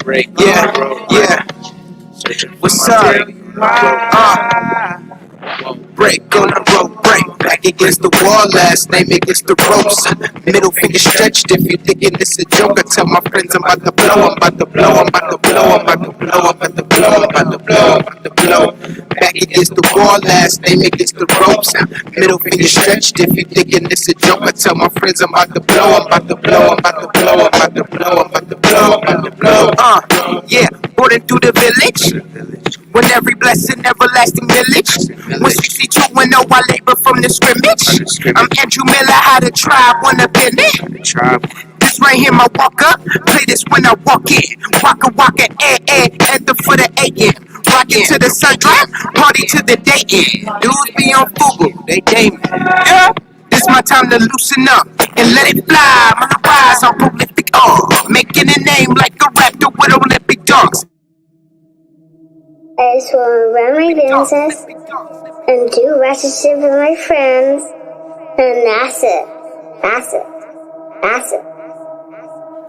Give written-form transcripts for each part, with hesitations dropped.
Yeah. What's up? Break on the road, break back against the wall. Last name against the ropes. Middle finger stretched. If you thinking this a joke, I tell my friends I'm about to blow. I'm about to blow. I'm about to blow. I'm about to blow. I'm about to blow. I'm about to blow. I'm about to blow. Back against the wall. Last name against the ropes. Middle finger stretched. If you thinking this a joke, I tell my friends I'm about to blow. I'm about to blow. I'm about to blow. I'm about to blow. I'm about to blow. I'm about to blow. Yeah, born through the village. When every blessing, everlasting village. When 62 and 0, I labor from the scrimmage. I'm Andrew Miller, how the tribe wanna been it. This right here, my walk up. Play this when I walk in. Waka waka, anthem for the AM. Rockin' to the sun drop, party to the day end. Dudes be on Fubu, they game. Yeah. This my time to loosen up and let it fly. I'm on the rise, I'm prolific. Making a name like a raptor with Olympic dunks. I just want to run my business and do ratchet shit with my friends, and that's it. That's it. That's it.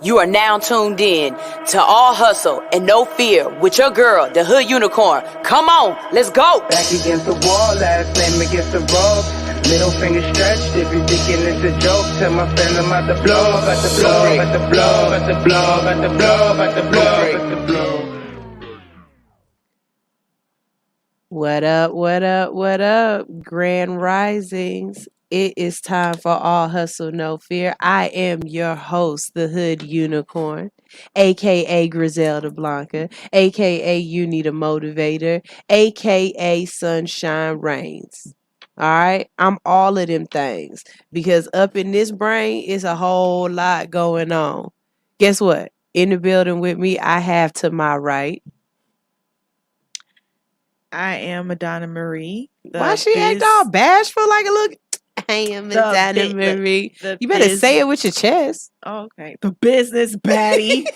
You are now tuned in to All Hustle and No Fear with your girl, the Hood Unicorn. Come on, let's go. Back against the wall, last name against the rope. Middle finger stretched, if you thinking it's a joke, tell my friend I'm about to blow, about to blow, about to blow, about to blow, about to blow, about to blow, about to blow. What up, what up, what up, Grand Risings? It is time for All Hustle, No Fear. I am your host, the Hood Unicorn, aka Griselda Blanca, aka You Need a Motivator, aka Sunshine Reigns. All right, I'm all of them things because up in this brain is a whole lot going on. Guess what? In the building with me, I have to my right. I am Madonna Marie. Why she act all bashful like a little? I am Madonna Marie. You better say it with your chest. Oh, okay. The business baddie,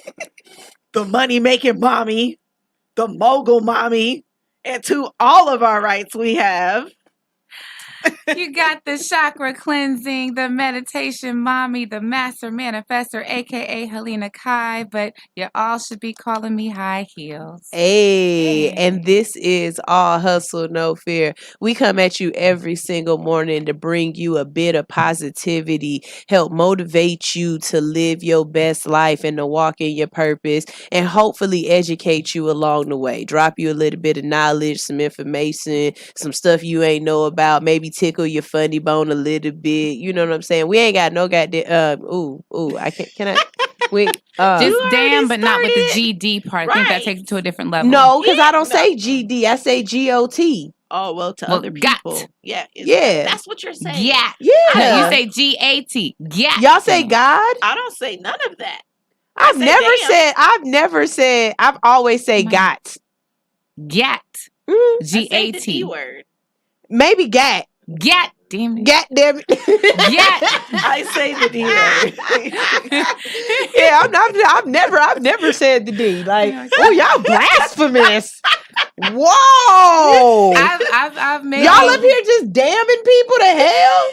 the money making mommy, the mogul mommy, and to all of our rights we have. You got the chakra cleansing, the meditation mommy, the master manifester, aka Helena Kai, but you all should be calling me High Heels. Hey, and this is All Hustle, No Fear. We come at you every single morning to bring you a bit of positivity, help motivate you to live your best life and to walk in your purpose, and hopefully educate you along the way. Drop you a little bit of knowledge, some information, some stuff you ain't know about, maybe tickle your funny bone a little bit. You know what I'm saying? We ain't got no goddamn I can I wait just damn, but not with the GD part. I think that takes it to a different level. No, because I don't say GD, I say GOT. Oh, well, to other people. Got. Yeah. That's what you're saying. Yeah. Yeah. You say GAT. Yeah. Y'all say God? I don't say none of that. I've always say got. Gat. I say the GAT. D word. Maybe gat. Gat. Damn it. Gat damn it. Gat. I say the D word. Yeah, I've never said the D. Like, oh, y'all blasphemous. Whoa. I've made y'all up here just damning people to hell?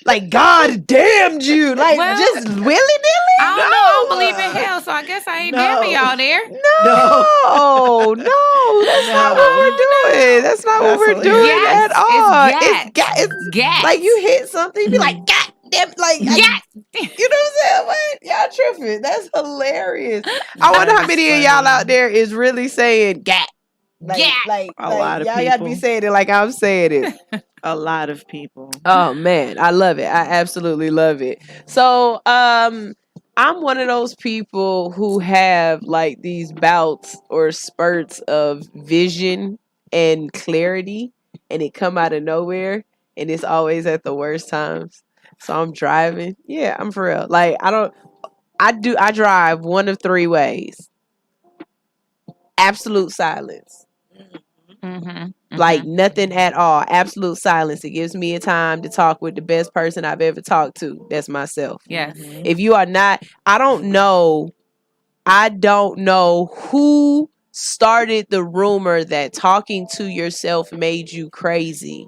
Like, God damned you. Like, just willy-nilly? I don't know. I don't believe in hell, so I guess I ain't damning y'all there. No, that's not what we're doing. That's not what we're doing at all. It's gas. Like, you hit something, you be like, God damn, like, you know what I'm saying? What? Y'all tripping. That's hilarious. I wonder how many of y'all out there is really saying gat. Like a lot of y'all people. gotta be saying it like I'm saying it. A lot of people. Oh man, I love it. I absolutely love it. So I'm one of those people who have like these bouts or spurts of vision and clarity, and it come out of nowhere, and it's always at the worst times. So I'm driving. Yeah, I'm for real. Like I drive one of three ways. Absolute silence. Like nothing at all. Absolute silence. It gives me a time to talk with the best person I've ever talked to. That's myself. Yes. If you are not, I don't know who started the rumor that talking to yourself made you crazy.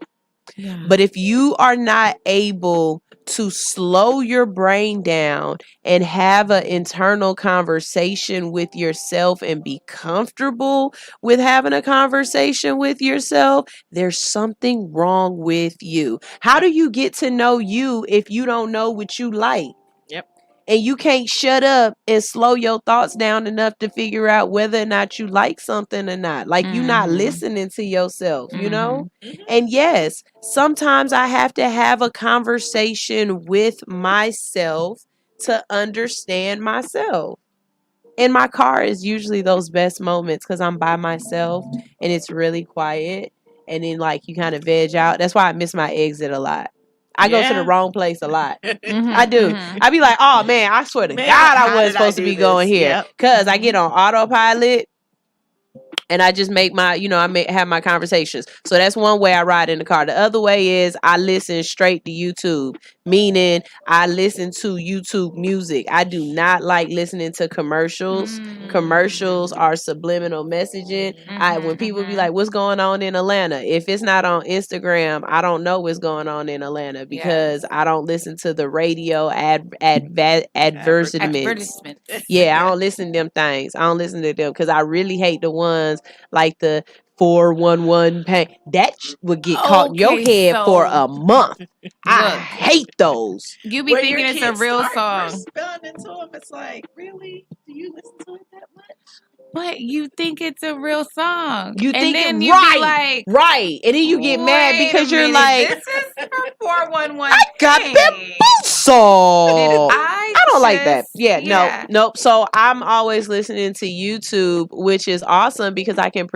Yeah. But if you are not able to slow your brain down and have an internal conversation with yourself and be comfortable with having a conversation with yourself, there's something wrong with you. How do you get to know you if you don't know what you like? Yep. And you can't shut up and slow your thoughts down enough to figure out whether or not you like something or not. Like you're not listening to yourself, you know? And yes, sometimes I have to have a conversation with myself to understand myself. And my car is usually those best moments because I'm by myself and it's really quiet. And then like you kind of veg out. That's why I miss my exit a lot. I go to the wrong place a lot. I do. I be like, oh man, I swear to Man, God, how I wasn't did I supposed to do be going this? here. Yep. Cause I get on autopilot and I just make my, have my conversations. So that's one way I ride in the car. The other way is I listen straight to YouTube, meaning I listen to YouTube music. I do not like listening to commercials. Commercials are subliminal messaging. When people be like, what's going on in Atlanta? If it's not on Instagram, I don't know what's going on in Atlanta because I don't listen to the radio advertisements. Yeah, I don't listen to them things. I don't listen to them because I really hate the ones like the 411 pain. That would get caught in your Okay, head for so- a month. I Look. hate those. You be thinking it's a real song. Responding to them, it's like, really? Do you listen to it that much? But you think it's a real song. You and think then it you right, be like, right, and then you get mad "Wait because a you're minute, like, this is for 411. I got bamboozled. I don't like that. Yeah. Nope. So I'm always listening to YouTube, which is awesome because I can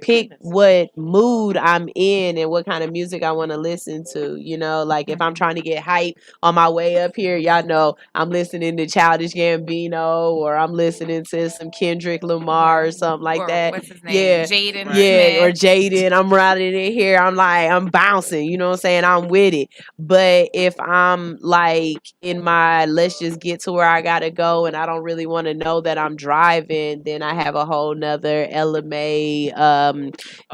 pick what mood I'm in and what kind of music I want to listen to. You know, like if I'm trying to get hype on my way up here, y'all know I'm listening to Childish Gambino or I'm listening to some Kendrick Lamar or something like that. What's his name? Yeah. Jaden Yeah, Smith. or Jaden. I'm riding in here. I'm like, I'm bouncing. You know what I'm saying? I'm with it. But if I'm like in my let's just get to where I gotta go and I don't really want to know that I'm driving, then I have a whole nother LMA,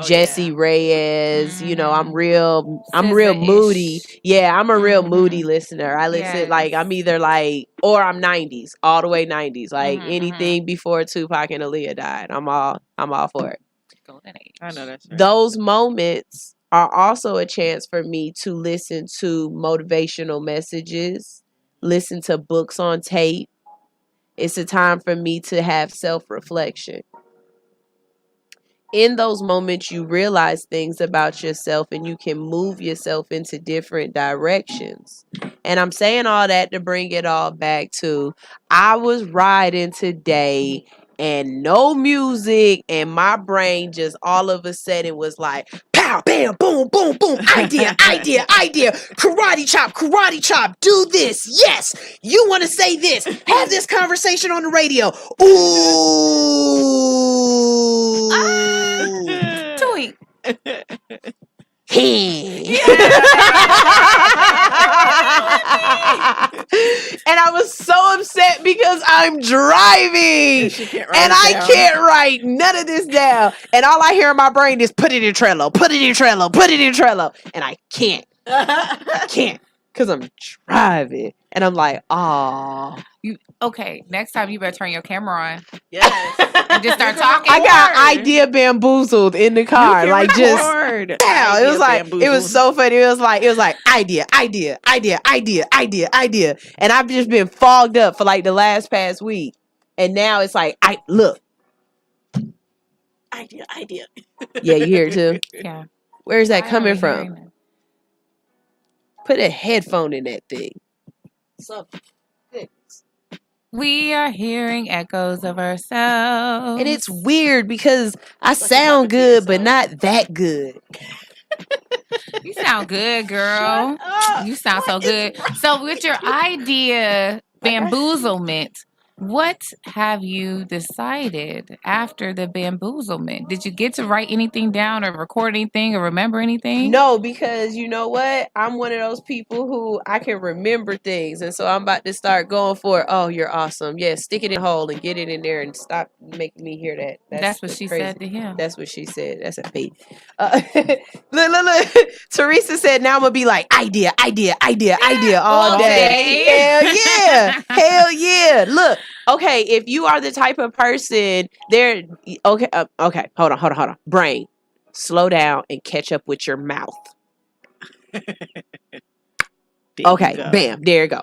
Jesse Reyes. You know, I'm real moody. Yeah, I'm a real moody listener. I listen like I'm either like or I'm 90s, all the way 90s. Like anything before Tupac and Aaliyah died. I'm all for it. Golden age. I know that's right. Those moments are also a chance for me to listen to motivational messages, listen to books on tape. It's a time for me to have self-reflection. In those moments, you realize things about yourself and you can move yourself into different directions. And I'm saying all that to bring it all back to I was riding today and no music and my brain just all of a sudden was like pow, bam, boom, boom, boom, idea, karate chop, do this, yes, you want to say this, have this conversation on the radio, ooh, Tweet. And I was so upset because I'm driving and I can't write none of this down. And all I hear in my brain is put it in Trello. And I can't. Because I'm driving. And I'm like, oh. Okay, next time you better turn your camera on. Yes. And just start talking. I got idea bambboozled in the car. Like just pow. It was like it was so funny. It was like idea. And I've just been fogged up for like the past week. And now it's like look. Idea. Yeah, you hear it too? Yeah. Where's that I coming am hearing from? it. Put a headphone in that thing. Something. We are hearing echoes of ourselves. And it's weird because I sound good, but not that good. You sound good, girl. Shut up. You sound so good. So with your idea bamboozlement, What have you decided after the bamboozlement? Did you get to write anything down or record anything or remember anything? No, because you know what? I'm one of those people who I can remember things. And so I'm about to start going for, oh, you're awesome. Yeah, stick it in a hole and get it in there and stop making me hear that. That's what she said to him. That's what she said. That's a fake. Look. Teresa said, now I'm going to be like, idea all day. Hell yeah. Hell yeah. Look, okay, if you are the type of person there, okay, hold on. Brain, slow down and catch up with your mouth. Okay, bam, there you go.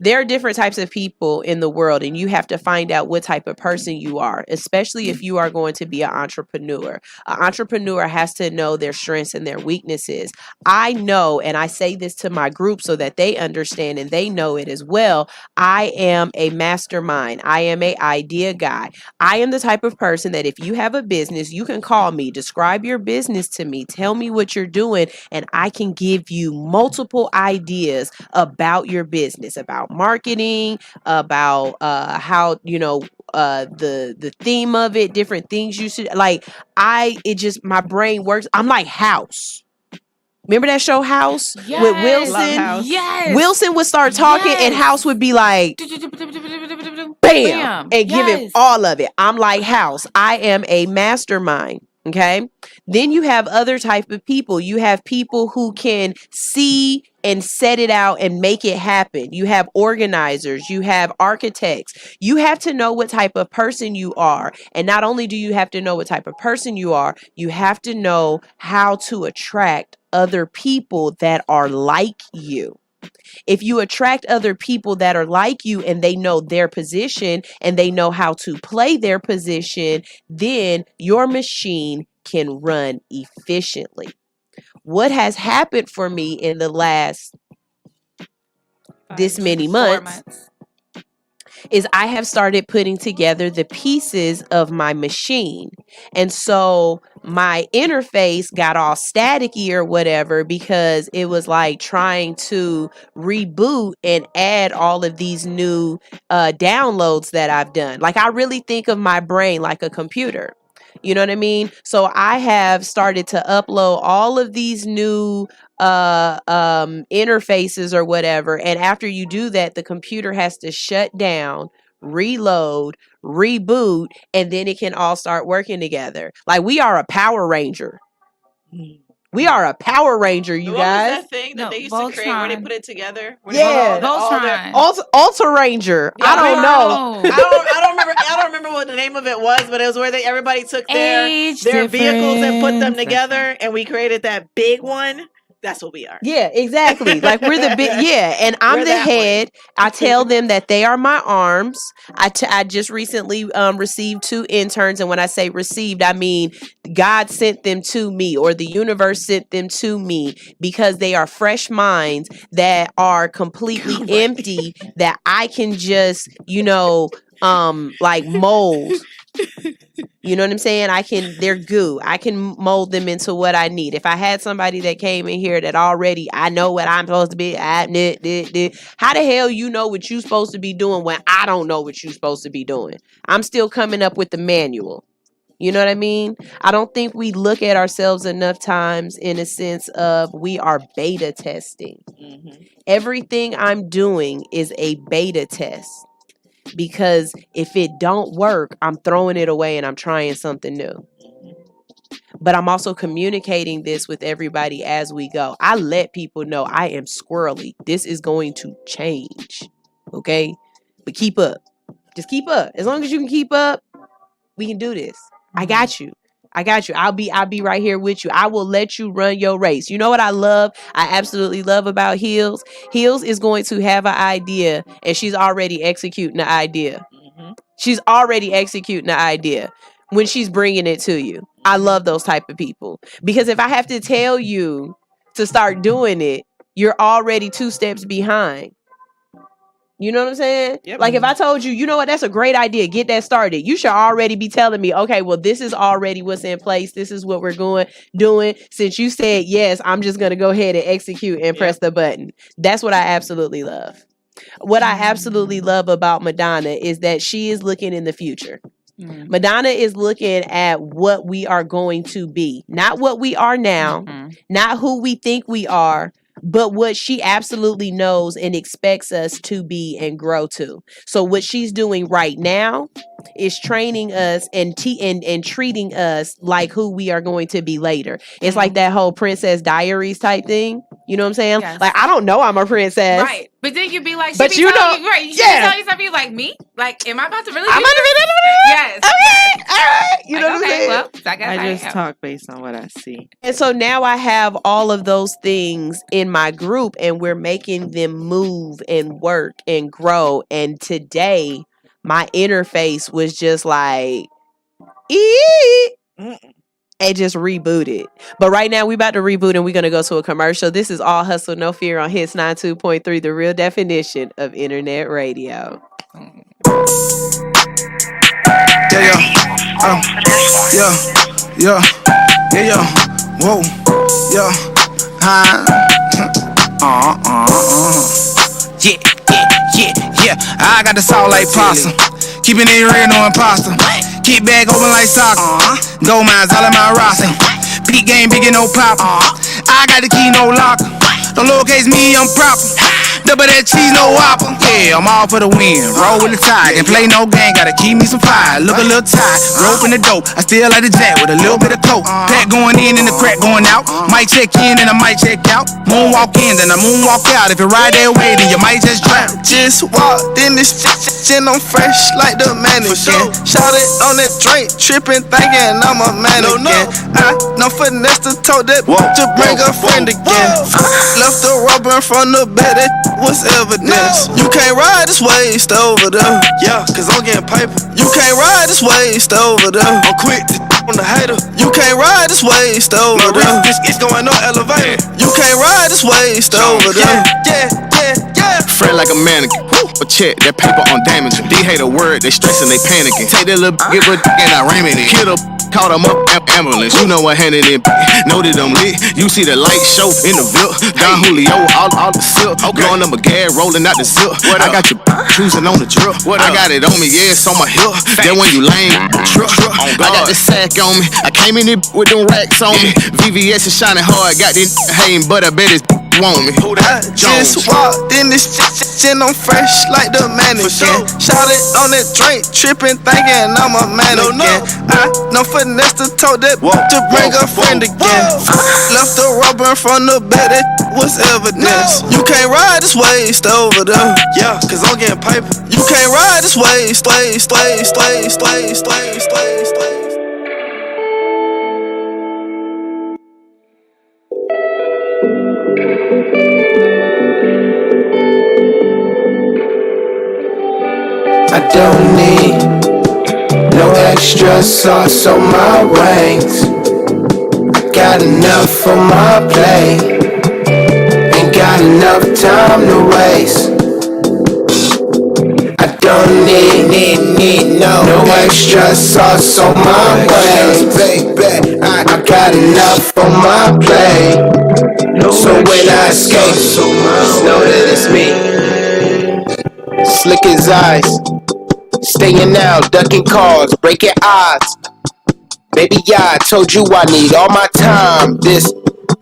There are different types of people in the world, and you have to find out what type of person you are, especially if you are going to be an entrepreneur. An entrepreneur has to know their strengths and their weaknesses. I know, and I say this to my group so that they understand and they know it as well. I am a mastermind. I am an idea guy. I am the type of person that if you have a business, you can call me, describe your business to me, tell me what you're doing, and I can give you multiple ideas about your business, about marketing, about how the theme of it, different things you should like. My brain works. I'm like House. Remember that show House with Wilson? House. Yes. Wilson would start talking and House would be like, bam, and give him all of it. I'm like House. I am a mastermind. Okay. Then you have other type of people. You have people who can see and set it out and make it happen. You have organizers, you have architects. You have to know what type of person you are. And not only do you have to know what type of person you are, you have to know how to attract other people that are like you. If you attract other people that are like you and they know their position and they know how to play their position, then your machine can run efficiently. What has happened for me in the last this many months is I have started putting together the pieces of my machine. And so my interface got all staticky or whatever because it was like trying to reboot and add all of these new downloads that I've done. Like I really think of my brain like a computer. You know what I mean? So I have started to upload all of these new interfaces or whatever. And after you do that, the computer has to shut down, reload, reboot, and then it can all start working together. Like we are a Power Ranger. We are a Power Ranger, you guys. What was that thing that they used to create where they put it together? Yeah, Ultra Ranger. Yeah, I don't know. I don't remember what the name of it was, but it was where everybody took their vehicles and put them together, and we created that big one. That's what we are. Yeah, exactly. Like we're the big, yeah. And I'm the head. I tell them that they are my arms. I just recently received 2 interns. And when I say received, I mean God sent them to me or the universe sent them to me because they are fresh minds that are completely empty that I can just, like mold. You know what I'm saying? They're goo. I can mold them into what I need. If I had somebody that came in here that already, I know what I'm supposed to be. How the hell you know what you're supposed to be doing when I don't know what you're supposed to be doing? I'm still coming up with the manual. You know what I mean? I don't think we look at ourselves enough times in a sense of we are beta testing. Mm-hmm. Everything I'm doing is a beta test. Because if it don't work, I'm throwing it away and I'm trying something new. But I'm also communicating this with everybody as we go. I let people know I am squirrely. This is going to change. Okay? But keep up. Just keep up. As long as you can keep up, we can do this. I got you. I'll be right here with you. I will let you run your race. You know what I love? I absolutely love about Heels. Heels is going to have an idea and she's already executing the idea. Mm-hmm. She's already executing the idea when she's bringing it to you. I love those type of people because if I have to tell you to start doing it, you're already 2 steps behind. You know what I'm saying? Yep. Like if I told you, you know what, that's a great idea. Get that started. You should already be telling me, okay, well, this is already what's in place. This is what we're doing. Since you said yes, I'm just going to go ahead and execute and press the button. That's what I absolutely love. What I absolutely love about Madonna is that she is looking in the future. Madonna is looking at what we are going to be, not what we are now, not who we think we are, but what she absolutely knows and expects us to be and grow to. So what she's doing right now is training us and treating us like who we are going to be later. It's like that whole Princess Diaries type thing. You know what I'm saying? Yes. Like, I don't know I'm a princess. Right. But then you'd be like, But she you be telling know- you, right? She yeah. be telling you something like, me? Like, am I about to really I'm do gonna this? be Yes. okay, all right. You know Like, what I'm okay, saying? well, I guess I just am. talk based on what I see. And so now I have all of those things in my group and we're making them move and work and grow. And today my interface was just like, and just rebooted. But right now we about to reboot and we're going to go to a commercial. This is All Hustle No Fear on Hits 92.3, the real definition of internet radio. Whoa, yeah, yeah. I got the salt like pasta. Keeping it real, no imposter. Kick back open like soccer. Gold mines all in my roster. Peak game, big and no pop. I got the key, no locker. Don't lowercase me, I'm proper. Double that cheese, no whopper. Yeah, I'm all for the win. Roll with the tide. Can't play no game, gotta keep me some fire. Look a little tight. Rope in the dope. I still like the jack with a little bit of coke. Pack going in and the crack going out. Might check in and I might check out. Moonwalk in, then I moonwalk out. If you ride that way, then you might just drown. Just walked in this shit, I'm fresh like the mannequin. Shout it on that drink, tripping, thinking I'm a mannequin. I know finesse to tote that to bring a friend again. Left the rubber in front of the bed, that was evidence. You can't ride this way, stay over there. Yeah, cause I'm getting paper. You can't ride this way, stay over there. I'm quick to on the hater. You can't ride this way, stay over there. It's going no elevator. You can't ride this way, stay over there. Yeah. Friend like a mannequin. But check that paper on damage. They hate a word, they stressing, they panicking. Take that little give a and I ram it in. Kill the caught them up, ambulance. You know what handed in. Know that I'm lit. You see the light show in the Ville. Don Julio, all the silk. Blowing up a gas, rolling out the zip. I got you cruising on the drip. I got it on me, yeah, it's on my hip. Then when you lame, trip. I got the sack on me. I came in it with them racks on me. VVS is shining hard. Got this hating, but I bet it's want me. I just walked in this shit, I'm fresh like the mannequin. Shout it on that drink, tripping, thinking I'm a mannequin. I know finesse to tote that to bring a friend again. Left the rubber in front of the bed, that was evidence. You can't ride this way, stay over there. Yeah, cause I'm getting paper. You can't ride this way, stay. I don't need no extra sauce on my wings. I got enough on my plate. Ain't got enough time to waste. I don't need no extra sauce on my wings, baby. I got enough on my plate. So when I escape, know that it's me. Slick as ice, staying out, ducking calls, breaking odds. Baby, yeah, I told you I need all my time. This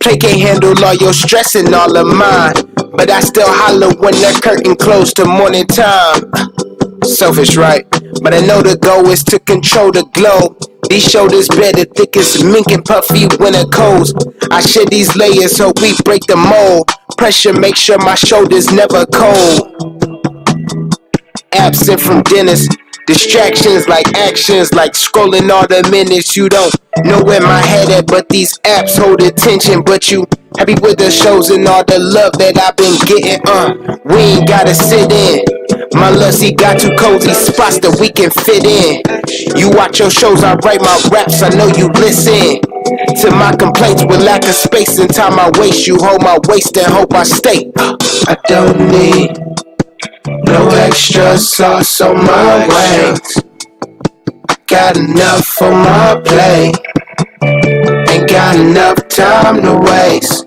play can't handle all your stress and all of mine, but I still holler when the curtain closed to morning time. Selfish, right? But I know the goal is to control the globe. These shoulders better thick as mink and puffy winter coats. I shed these layers so we break the mold. Pressure make sure my shoulders never cold. Absent from dinners, distractions like actions, like scrolling all the minutes. You don't know where my head at, but these apps hold attention. But you happy with the shows and all the love that I've been getting. We ain't gotta sit in. My lusty got two cozy spots that we can fit in. You watch your shows, I write my raps, I know you listen to my complaints with lack of space and time I waste. You hold my waist and hope I stay. I don't need no extra sauce on my wings. Got enough on my plate. Ain't got enough time to waste.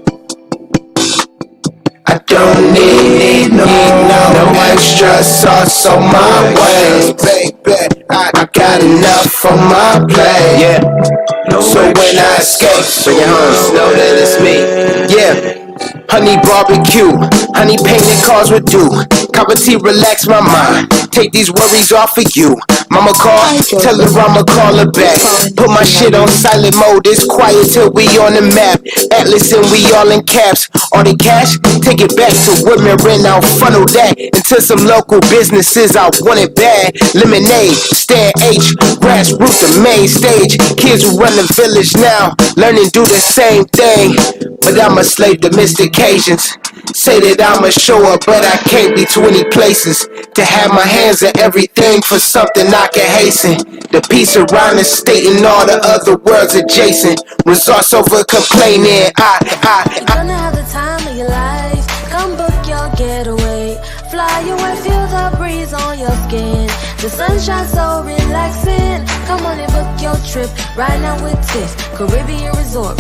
I I don't need no extra sauce on my way, baby. I got enough on my plate. Yeah. So when I escape, bring it home. Know that it's me. Yeah. Honey barbecue, honey painted cars with dew. Cup of tea, relax my mind. Take these worries off of you. Mama call, tell her I'ma call her back. Put my shit on silent mode, it's quiet till we on the map. Atlas and we all in caps. All the cash, take it back to women rent. I'll funnel that into some local businesses. I want it bad. Lemonade, Stan H, grassroots, the main stage. Kids who run the village now, learning do the same thing. But I'm a slave to missed occasions. Say that I'ma show up, but I can't be 20 places. To have my hands in everything for something I can hasten. The piece around the state and all the other worlds adjacent. Resource over complaining. You're gonna have the time of your life. Come book your getaway. Fly away, feel the breeze on your skin. The sunshine so relaxing. Come on and book your trip right now with Tiff Caribbean Resort.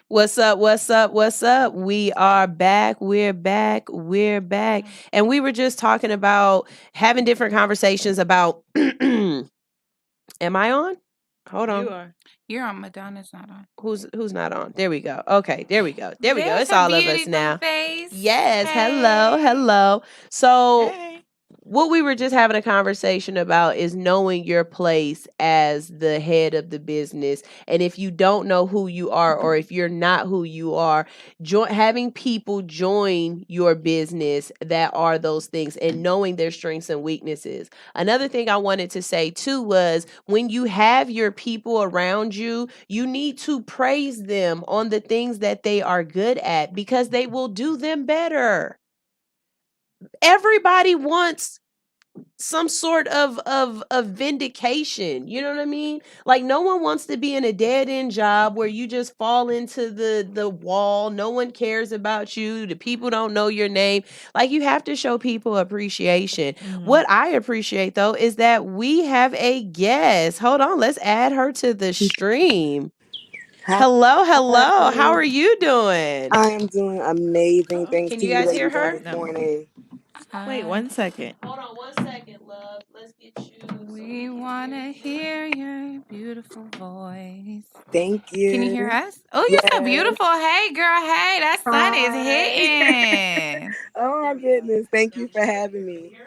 What's up? What's up? What's up? We are back. We're back. We're back. And we were just talking about having different conversations about. Am I on? Hold on. You are. You're on. Madonna's not on. Who's not on? There we go. Okay, there we go. There we go. There's It's a all of us beautiful now. face. Yes. Hey. Hello. Hello. So Hey. what we were just having a conversation about is knowing your place as the head of the business. And if you don't know who you are, or if you're not who you are, having people join your business that are those things and knowing their strengths and weaknesses. Another thing I wanted to say too was when you have your people around you, you need to praise them on the things that they are good at because they will do them better. Everybody wants some sort of vindication. You know what I mean? Like no one wants to be in a dead end job where you just fall into the wall. No one cares about you. The people don't know your name. Like you have to show people appreciation. What I appreciate though is that we have a guest. Hold on, let's add her to the stream. Hello. How are you doing? I am doing amazing. Thanks Can to you you guys hear ladies on her? this morning. Wait 1 second. Hold on 1 second, love. Let's get you. We want to hear your beautiful voice. Thank you. Can you hear us? Oh, you're so Yes. beautiful. Hey, girl. Hey, that sun is Hi. hitting. Oh my goodness. Thank you for having me.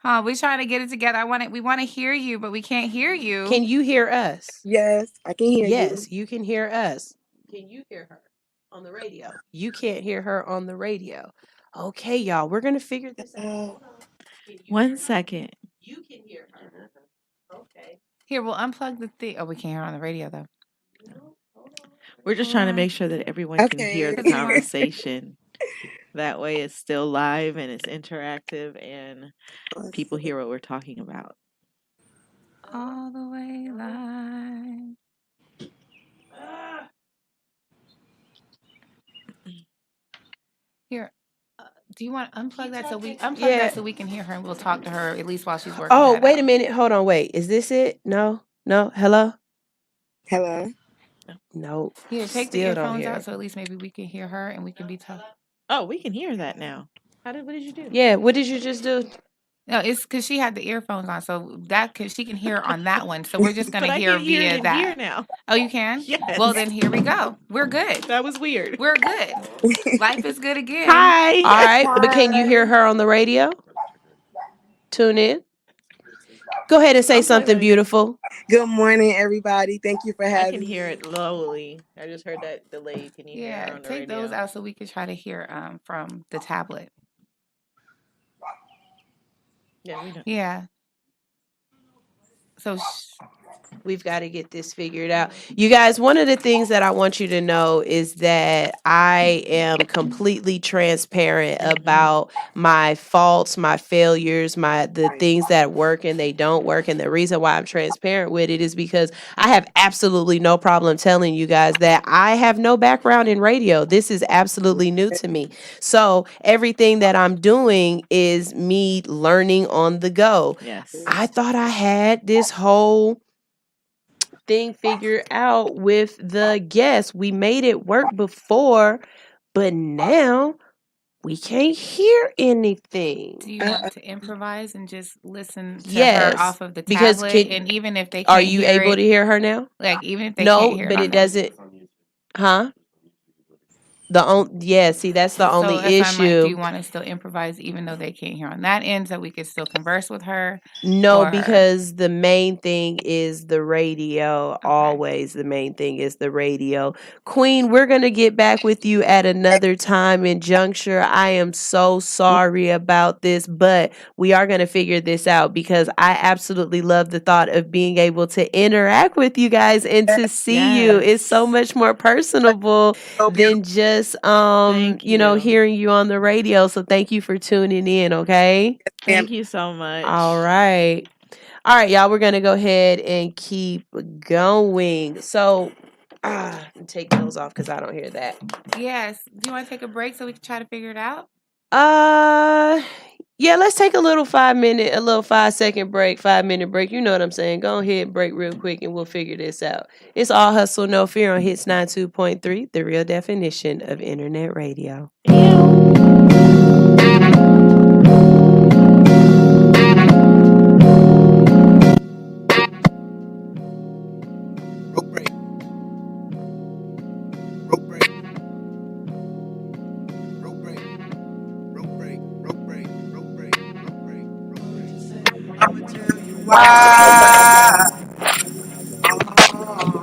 Oh, we're trying to get it together. We want to hear you, but we can't hear you. Can you hear us? Yes, I can hear you. Yes, you can hear us. Can you hear her on the radio? You can't hear her on the radio. Okay, y'all, we're gonna figure this out. Hold on. 1 second. You can hear her. Okay. Here, we'll unplug the thing. Oh, we can't hear her on the radio though. We're just trying to make sure that everyone can hear the Okay. conversation. That way it's still live and it's interactive and people hear what we're talking about. All the way live. Here, do you want to unplug that so we that so we can hear her and we'll talk to her at least while she's working? Oh, that wait a out. minute. Hold on. Wait. Is this it? No. Hello. Hello. No. Here, take the Still don't earphones hear out her. so at least maybe we can hear her and we can be talking. Oh, we can hear that now. What did you do? Yeah. What did you just do? No, it's because she had the earphones on, so she can hear on that one. So we're just But gonna I hear can hear via it in that. here now. Oh, you can? Yes. Well, then here we go. We're good. That was weird. We're good. Life is good again. Hi. All right. But can you hear her on the radio? Tune in. Go ahead and say something beautiful. Good morning, everybody. Thank you for I having can me. hear it lowly. I just heard that delay. Can you hear her Yeah, on the take radio? those out so we can try to hear from the tablet. Yeah, we know. Yeah. So We've got to get this figured out. You guys, one of the things that I want you to know is that I am completely transparent about my faults, my failures, the things that work and they don't work. And the reason why I'm transparent with it is because I have absolutely no problem telling you guys that I have no background in radio. This is absolutely new to me. So everything that I'm doing is me learning on the go. Yes. I thought I had this whole thing figured out with the guests. We made it work before, but now we can't hear anything. Do you want to improvise and just listen to Yes, her off of the because tablet? And even if they are can't you hear able it, to hear her now? like even if they No, can't hear but on it there. doesn't. Huh? See, that's the only So if I'm like, do issue. you want to still improvise even though they can't hear on that end, so we could still converse with her? No, Or because the main thing is the radio. okay, Always the main thing is the radio. Queen, we're going to get back with you at another time and juncture. I am so sorry about this, but we are going to figure this out because I absolutely love the thought of being able to interact with you guys and to see you. It's so Yes. much more personable than just Thank you. hearing you on the radio. So thank you for tuning in, okay? Thank you so much. All right. All right, y'all, we're going to go ahead and keep going. So, take those off because I don't hear that. yes. Do you want to take a break so we can try to figure it out? Yeah, let's take a little 5-second break, 5-minute break. You know what I'm saying? Go ahead, break real quick, and we'll figure this out. It's All Hustle, No Fear on Hits 92.3, the real definition of internet radio. Rope break. Rope break. Rope break. Rope break. Rope break. Rope break. Rope break. Rope break. I'ma tell you why.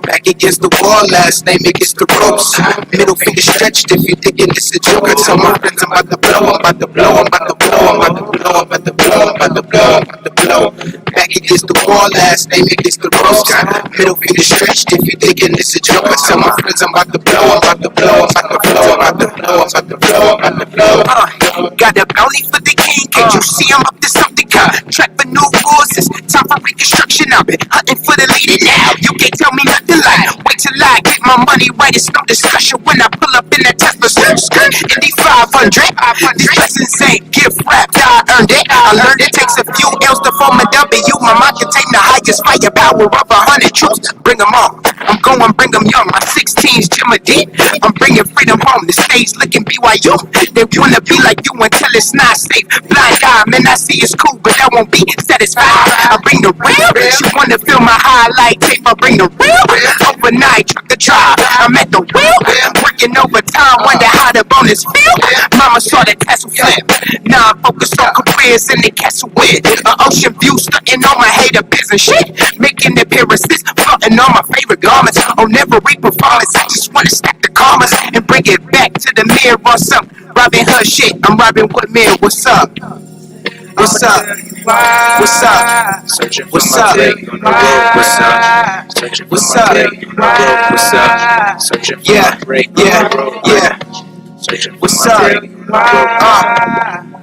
Back against the wall, last name against the ropes. Middle finger stretched if you thinking this a joke. I tell my friends I'm about to blow, I'm about to blow, I'm about to blow, I'm about to blow, I'm about to blow, I'm about to blow, I'm about to blow. Back against the wall, last name against the ropes. Middle finger stretched if you thinking this a joke. I tell my friends I'm about to blow, I'm about to blow, I'm about to blow, I'm about to blow, I'm about to blow, I'm about to blow. Got a bounty for the king, can't you see I'm up to something? Track for new forces, time for reconstruction. I've been hunting for the leader now. You can't tell me nothing like. Wait till I get my money right. It's no discussion when I pull up in that Tesla skirt. In the 500, these blessings ain't gift wrapped. I earned it. I learned it takes a few L's to form a W. My mind contain the highest firepower of 100 troops. Bring them on. I'm going, bring them young. My 16's Jim Deep. I'm bringing freedom home. The stage looking BYU. They wanna be like you until it's not safe. Blind eye, man, I see it's cool, but that won't be satisfied. I bring the real. She wanna feel my highlight tape. I bring the real. Overnight, truck the drive. I'm at the wheel. Working overtime, wonder how the bonus feel. Mama saw the Tesla flip. Now I'm focused on careers in the castle with an ocean view, stunting on my hater business shit. Making appearances, fronting on my favorite garments. On every performance, I just wanna stack the commas and bring it back to the mirror or something. Robin Hood shit, I'm Robin Hood mirror. What's up? What's up? What's up? Searching for What's my up? break on the road. What's up? Searching for What's my up? break on the road. What's up? Searching for Yeah, my break on yeah, the road. yeah. Searching for What's my up? break on the road.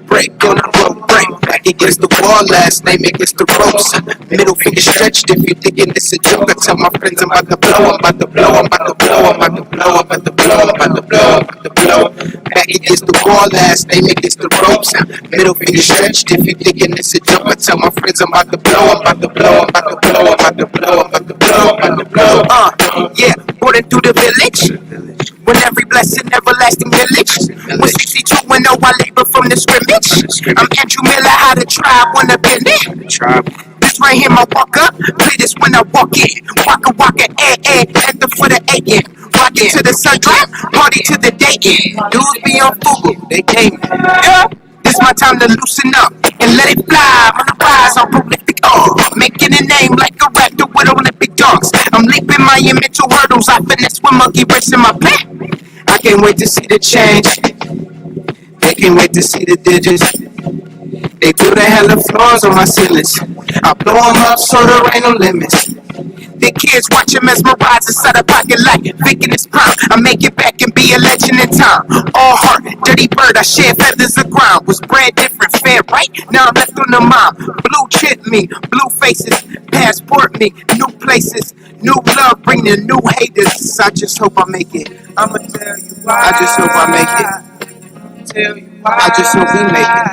Break on the road, break back against the wall, last name against the ropes. Middle finger stretched if you thinking this a joke. I tell my friends I'm about to blow, I'm about to blow, I'm about to blow, I'm about to blow, I'm about to blow, I'm about to blow, I'm about to blow. Back against the wall, last name against the ropes. Middle finger stretched if you thinking this a joke. I tell my friends I'm about to blow, I'm about to blow, I'm about to blow, I'm about to blow, I'm about to blow, I'm about to blow. Yeah, running through the village. When every blessing, everlasting village. When 62 and 0, I labor from the scrimmage. I'm Andrew Miller, how the tribe wanna bend it. This right here, my walk up. Play this when I walk in. Waka waka, anthem for the A.M. Rockin' to the sun drop, party to the day end. Dudes be on Fubu, they came. Yeah. This my time to loosen up and let it fly. On the rise, I'm prolific. Making a name like a raptor with Olympic dogs. I'm leaping my mental hurdles. I finesse with monkey racing my back. I can't wait to see the change. They can't wait to see the digits. They do the hella flaws on my ceilings. I blow 'em up so there ain't no limits. The kids watching mesmerize inside a pocket like thinking it's prime. I make it back and be a legend in time. All heart, dirty bird, I shed feathers of ground. Was bred different, fair, right? Now I'm left on the mind. Blue chip me, blue faces, passport me, new places, new love, bring the new haters. I just hope I make it. I'ma tell you why. I just hope I make it. Tell you why. I just hope we make it.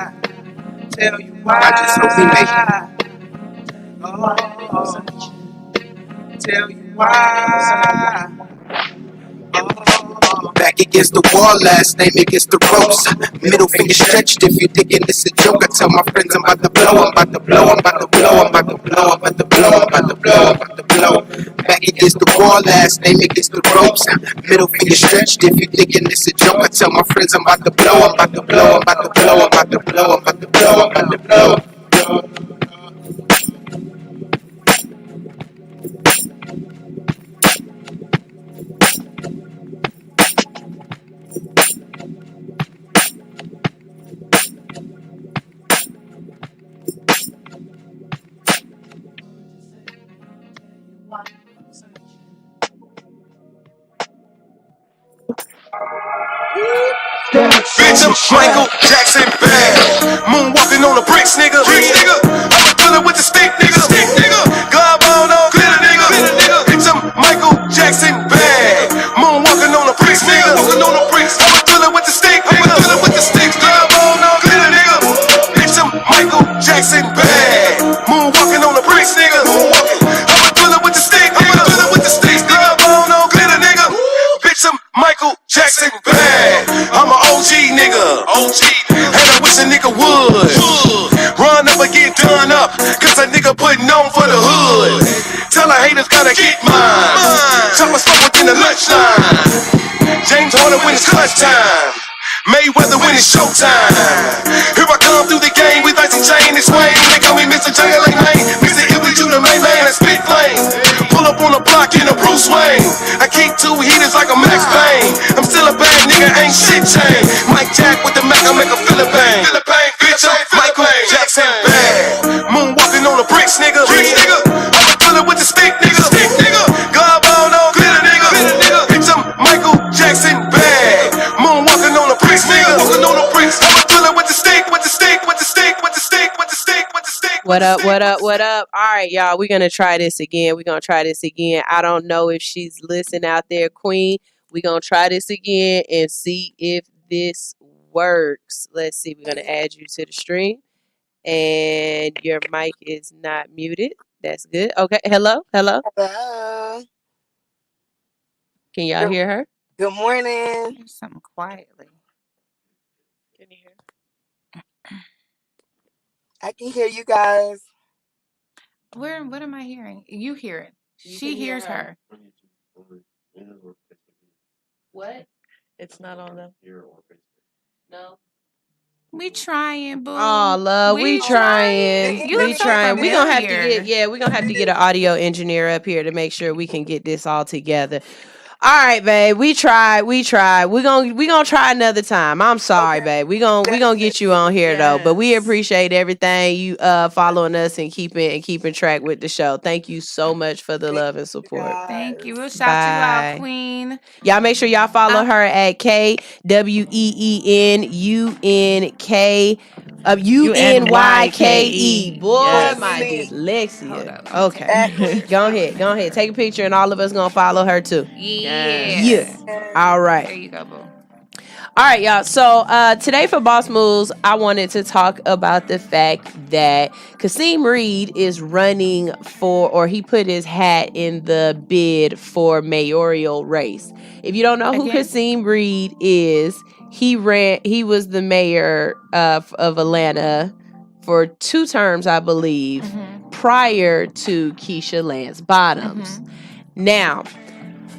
Tell you why. I just hope we make it. Oh. Tell you why. Back against the wall, last name against the ropes. Middle finger stretched if you thinking this a joke. I tell my friends I'm about to blow, I'm about to blow, I'm about to blow, I'm about to blow, I'm about to blow, I'm about to blow, I'm about to blow. Back against the wall, last name against the ropes. Middle finger stretched if you thinking this a joke. I tell my friends I'm about to blow, I'm about to blow, I'm about to blow, I'm about to blow, I'm about to blow, I'm about to blow. Bitch, I'm Michael Jackson bad. Moonwalking on the bricks, nigga. I'ma kill it with the stick, nigga. God bone on glitter, nigga. Bitch, I'm Michael Jackson bad. Moonwalking on the bricks, nigga. I'ma kill it with the stick, nigga. God bone on glitter, nigga. Bitch, I'm Michael Jackson bad. Moonwalking on the bricks, nigga. I'ma kill it with the stick, nigga. God bone on glitter, nigga. Bitch, I'm Michael Jackson bad. I'm an OG nigga. And I wish a nigga would run up and get done up, cause a nigga putting on for the hood. Tell the haters gotta get mine. Chop a smoke within the lunchtime. James Harden when it's clutch time. Mayweather when it's showtime. Here I come through the game with icy chain and swing. They call me Mr. Jungle Lane Lane. Mr. Illy, you the main lane, I spit flame. Pull up on the block in a Bruce Wayne. I keep two heaters like a Max Payne. I'm still a bad nigga, ain't shit change. Mike Jack with the Mac, I make a Philippine. Bitch, I'm Michael Jackson bad. Moonwalking on the bricks, nigga. I'ma kill it with the stick, nigga. God bone on glitter, nigga. Bitch, I'm Michael Jackson bad. Moonwalking on the bricks, nigga. I'ma kill it with the stick, with the stick, with the stick, with the stick, with the stick, with the stick. What up, what up, what up? All right, y'all, we're going to try this again. I don't know if she's listening out there, Queen. We're going to try this again and see if this works. Let's see. We're going to add you to the stream. And your mic is not muted. That's good. Okay. Hello? Hello. Can y'all hear her? Good morning. Do something quietly. Can you hear? I can hear you guys. What am I hearing? You hear it. You She can hear hears her. What? It's not on them. No. We trying, boo. Oh, love, we trying. You We look so trying. We're gonna have to familiar. we're gonna have to get an audio engineer up here to make sure we can get this all together. All right, babe. We tried. We're gonna try another time. I'm sorry, babe. We're gonna get you on here though. But we appreciate everything you following us and keeping track with the show. Thank you so much for the love and support. Thank you. We'll shout you out, Queen. Y'all make sure y'all follow her at KWEENUNYKE. Boy, Yes. my dyslexia. Okay. Go ahead. Take a picture and all of us gonna follow her too. Yeah. All right. There you go, boo. All right, y'all. So today for Boss Moves, I wanted to talk about the fact that Kasim Reed is running for, or he put his hat in the bid for mayoral race. If you don't know who Kasim Reed is, he was the mayor of Atlanta for 2 terms, I believe, prior to Keisha Lance Bottoms. Now,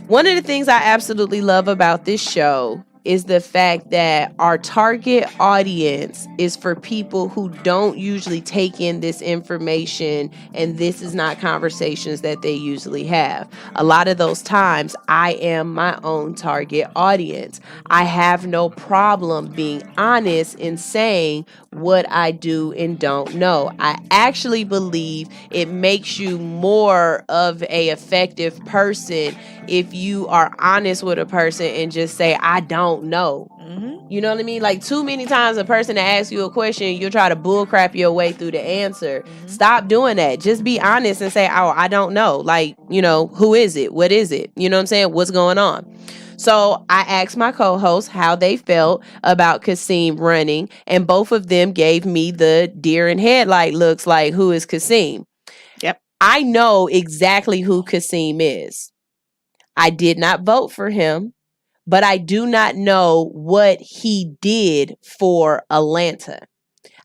one of the things I absolutely love about this show is the fact that our target audience is for people who don't usually take in this information, and this is not conversations that they usually have. A lot of those times, I am my own target audience. I have no problem being honest in saying what I do and don't know. I actually believe it makes you more of a effective person if you are honest with a person and just say, I don't know. You know what I mean? Like, too many times a person that asks you a question, you'll try to bullcrap your way through the answer. Stop doing that. Just be honest and say, oh, I don't know. Like, you know, who is it? What is it? You know what I'm saying? What's going on? So I asked my co-hosts how they felt about Kasim running, and both of them gave me the deer in headlight looks like, who is Kasim? Yep. I know exactly who Kasim is. I did not vote for him, but I do not know what he did for Atlanta.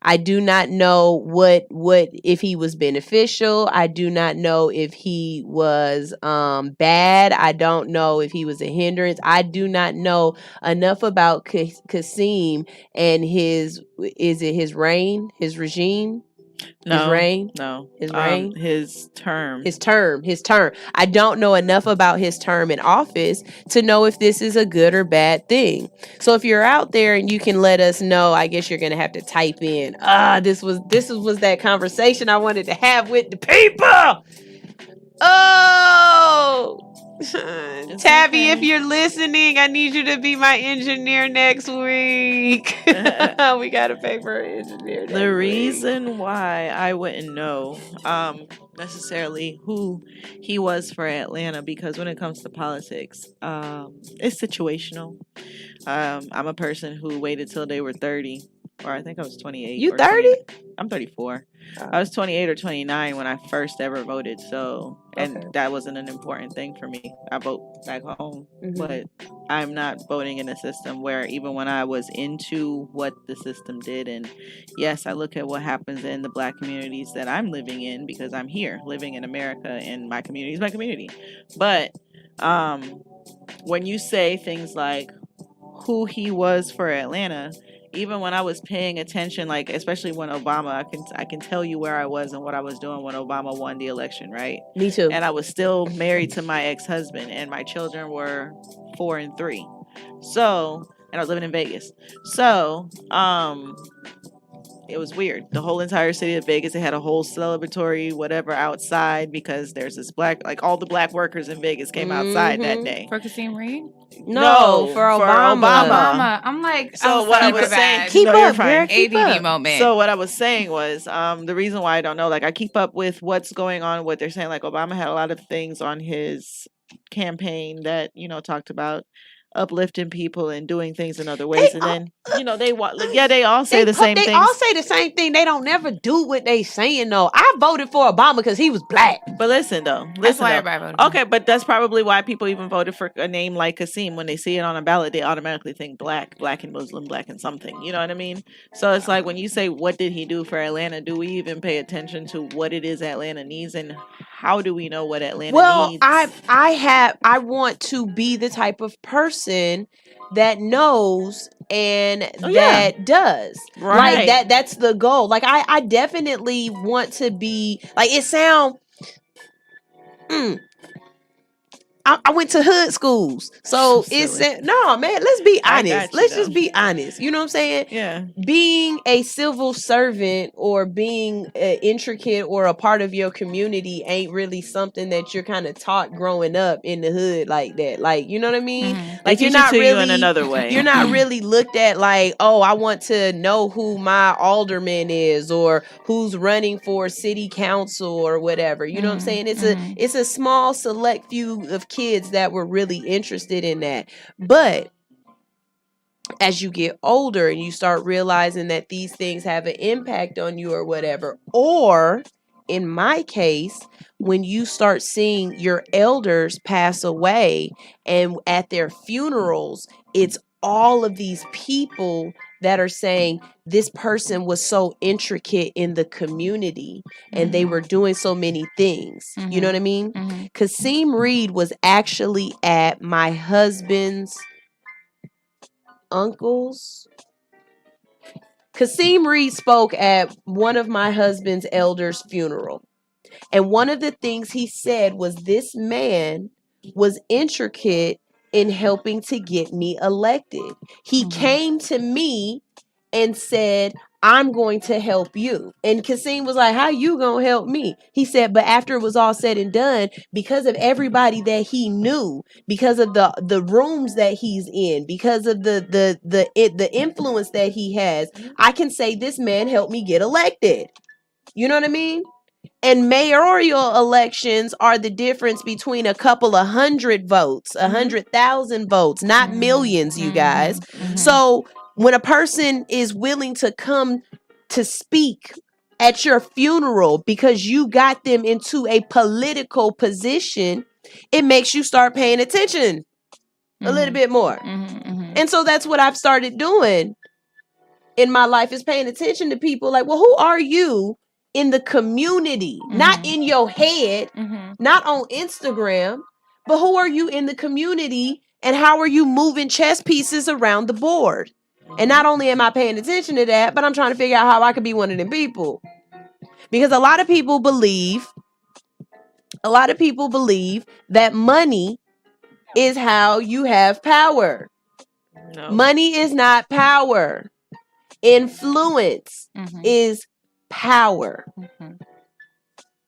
I do not know what if he was beneficial. I do not know if he was bad. I don't know if he was a hindrance. I do not know enough about Kasim and his reign, his regime. No, his reign? no. His reign? His term. His term. I don't know enough about his term in office to know if this is a good or bad thing. So if you're out there and you can let us know, I guess you're gonna have to type in, this was that conversation I wanted to have with the people. Oh, Tabby, if you're listening, I need you to be my engineer next week. We gotta pay for an engineer. The reason why I wouldn't know necessarily who he was for Atlanta, because when it comes to politics, it's situational. I'm a person who waited till they were 30, or I think I was 28. You 30? I'm 34. I was 28 or 29 when I first ever voted, so that wasn't an important thing for me. I vote back home, but I'm not voting in a system where even when I was into what the system did, and yes, I look at what happens in the Black communities that I'm living in because I'm here living in America and my community is my community. But when you say things like who he was for Atlanta, even when I was paying attention, like especially when Obama, I can tell you where I was and what I was doing when Obama won the election, right? Me too. And I was still married to my ex-husband, and my children were 4 and 3. So, and I was living in Vegas. So, it was weird. The whole entire city of Vegas, they had a whole celebratory whatever outside because there's this black, like all the black workers in Vegas came outside that day. For Kasim Reed? No, for Obama. I'm like, so what I was saying, keep no, up, girl, keep ADD up. moment. So what I was saying was, the reason why I don't know, like I keep up with what's going on, what they're saying. Like Obama had a lot of things on his campaign that, you know, talked about uplifting people and doing things in other ways, and then you know they all say the same thing. They all say the same thing. They don't never do what they saying though. I voted for Obama because he was black. But listen though, That's why everybody voted. Okay, but that's probably why people even voted for a name like Kasim. When they see it on a ballot, they automatically think black and Muslim, black and something. You know what I mean? So it's like when you say what did he do for Atlanta, do we even pay attention to what it is Atlanta needs, and how do we know what Atlanta needs? I want to be the type of person that knows and that does. Right. Like that's the goal. Like I definitely want to be like it sound I went to hood schools. So it's no, man, let's be honest. Let's just be honest. You know what I'm saying? Yeah. Being a civil servant or being intricate or a part of your community ain't really something that you're kind of taught growing up in the hood like that. Like, you know what I mean? Like you're not really in another way. You're not really looked at like, oh, I want to know who my alderman is or who's running for city council or whatever. You know what I'm saying? It's a small select few of kids that were really interested in that. But as you get older and you start realizing that these things have an impact on you or whatever, or in my case, when you start seeing your elders pass away and at their funerals, it's all of these people that are saying this person was so intricate in the community and they were doing so many things. You know what I mean? Kasim Reed was actually at my husband's uncles. Kasim Reed spoke at one of my husband's elders' funeral. And one of the things he said was this man was intricate in helping to get me elected. He came to me and said, I'm going to help you. And Kasim was like, how you gonna help me? He said, but after it was all said and done, because of everybody that he knew, because of the rooms that he's in, because of the influence that he has, I can say this man helped me get elected. You know what I mean? And mayoral elections are the difference between a couple of hundred votes, 100,000 votes, not millions, you guys. So when a person is willing to come to speak at your funeral because you got them into a political position, it makes you start paying attention a little bit more. And so that's what I've started doing in my life, is paying attention to people like, well, who are you in the community? Not in your head, not on Instagram, but who are you in the community, and how are you moving chess pieces around the board? And not only am I paying attention to that, but I'm trying to figure out how I could be one of them people. Because a lot of people believe that money is how you have power. No. Money is not power. Influence is power.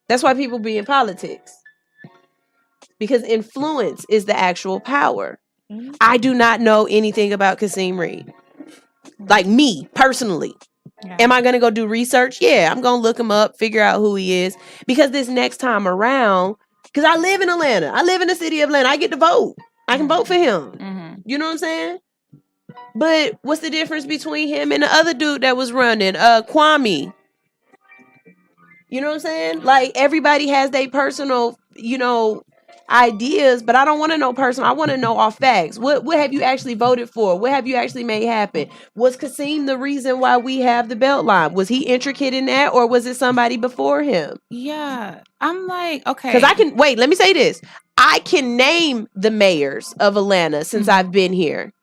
That's why people be in politics. Because influence is the actual power. I do not know anything about Kasim Reed. Like me, personally. Yeah. Am I going to go do research? Yeah, I'm going to look him up, figure out who he is. Because this next time around, because I live in Atlanta. I live in the city of Atlanta. I get to vote. I can vote for him. You know what I'm saying? But what's the difference between him and the other dude that was running? Kwame. You know what I'm saying? Like, everybody has their personal, ideas, but I don't want to know personal. I want to know all facts. What have you actually voted for? What have you actually made happen? Was Kasim the reason why we have the Beltline? Was he intricate in that, or was it somebody before him? Yeah, I'm like, okay. Because let me say this. I can name the mayors of Atlanta since I've been here.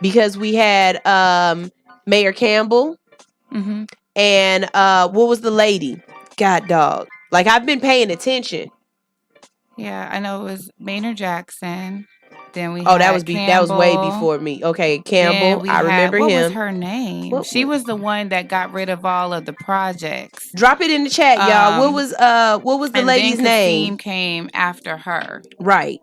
Because we had Mayor Campbell and what was the lady? God dog. Like, I've been paying attention. Yeah, I know it was Maynard Jackson. Then we that was way before me. Okay, Campbell. I remember him. What was her name? She was the one that got rid of all of the projects. Drop it in the chat, y'all. What was the lady's name? Kasim came after her. Right.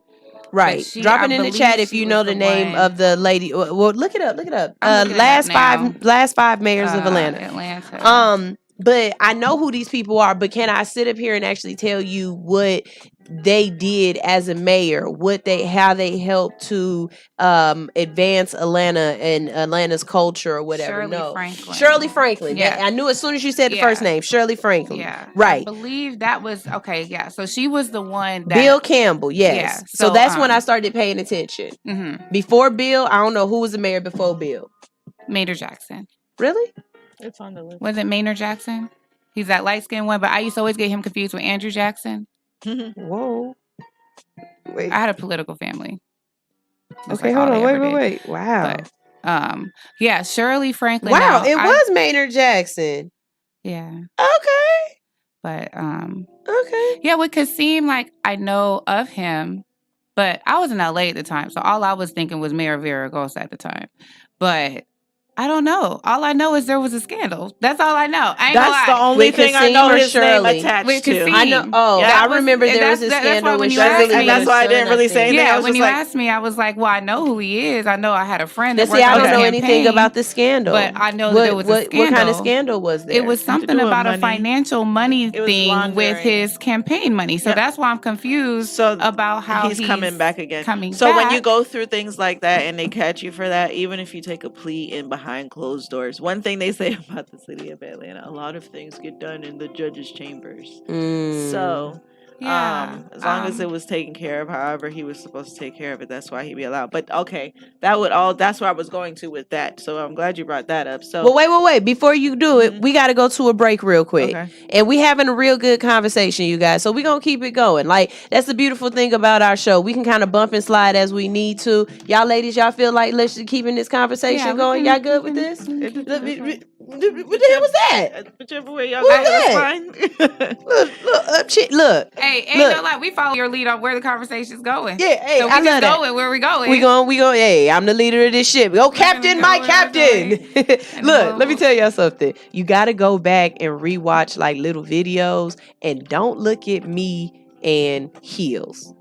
Drop it in the chat if you know the name of the lady. Well, look it up. Last five mayors of Atlanta. But I know who these people are, but can I sit up here and actually tell you what they did as a mayor, how they helped to advance Atlanta and Atlanta's culture or whatever? Shirley Franklin. Yeah. I knew as soon as you said the first name, Shirley Franklin. Yeah. Right. I believe that was okay. Yeah. So she was the one that Bill Campbell. Yes. Yeah. So that's when I started paying attention. Before Bill, I don't know who was the mayor before Bill. Maynard Jackson. Really? It's on the list. Was it Maynard Jackson? He's that light-skinned one, but I used to always get him confused with Andrew Jackson. Whoa. Wait. I had a political family. Okay, hold on. Wait. Wow. But, yeah, Shirley Franklin. Wow, it was Maynard Jackson. Yeah. Okay. But, okay. Yeah, with Kasim, like, I know of him, but I was in LA at the time, so all I was thinking was Mayor Villaraigosa at the time. But I don't know. All I know is there was a scandal. That's all I know. That's the only thing I know his name attached to. I know. Oh, yeah, I remember there was a scandal with Shirley. And that's why I didn't really say anything. Yeah, when you asked me, I was like, well, I know who he is. I know I had a friend that worked on the campaign. I don't know anything about the scandal. But I know that there was a scandal. What kind of scandal was there? It was something about a financial money thing with his campaign money. So that's why I'm confused about how he's coming back again. So when you go through things like that and they catch you for that, even if you take a plea in behind closed doors, one thing they say about the city of Atlanta, a lot of things get done in the judge's chambers. So As long as it was taken care of, however he was supposed to take care of it, that's why he'd be allowed. But okay, that's where I was going to with that. So I'm glad you brought that up. So well, wait. Before you do it, we got to go to a break real quick. Okay. And we having a real good conversation, you guys. So we're going to keep it going. Like, that's the beautiful thing about our show. We can kind of bump and slide as we need to. Y'all ladies, y'all feel like let's just keeping this conversation going? Y'all good with this? What the hell was that? Whichever way y'all go, that's fine. Look. Hey, ain't no lie. We follow your lead on where the conversation's going. Yeah, hey, so we I love that. going where we going. We going. Hey, I'm the leader of this ship. Go, Captain, my Captain. Look, let me tell y'all something. You got to go back and rewatch like little videos, and don't look at me and heels.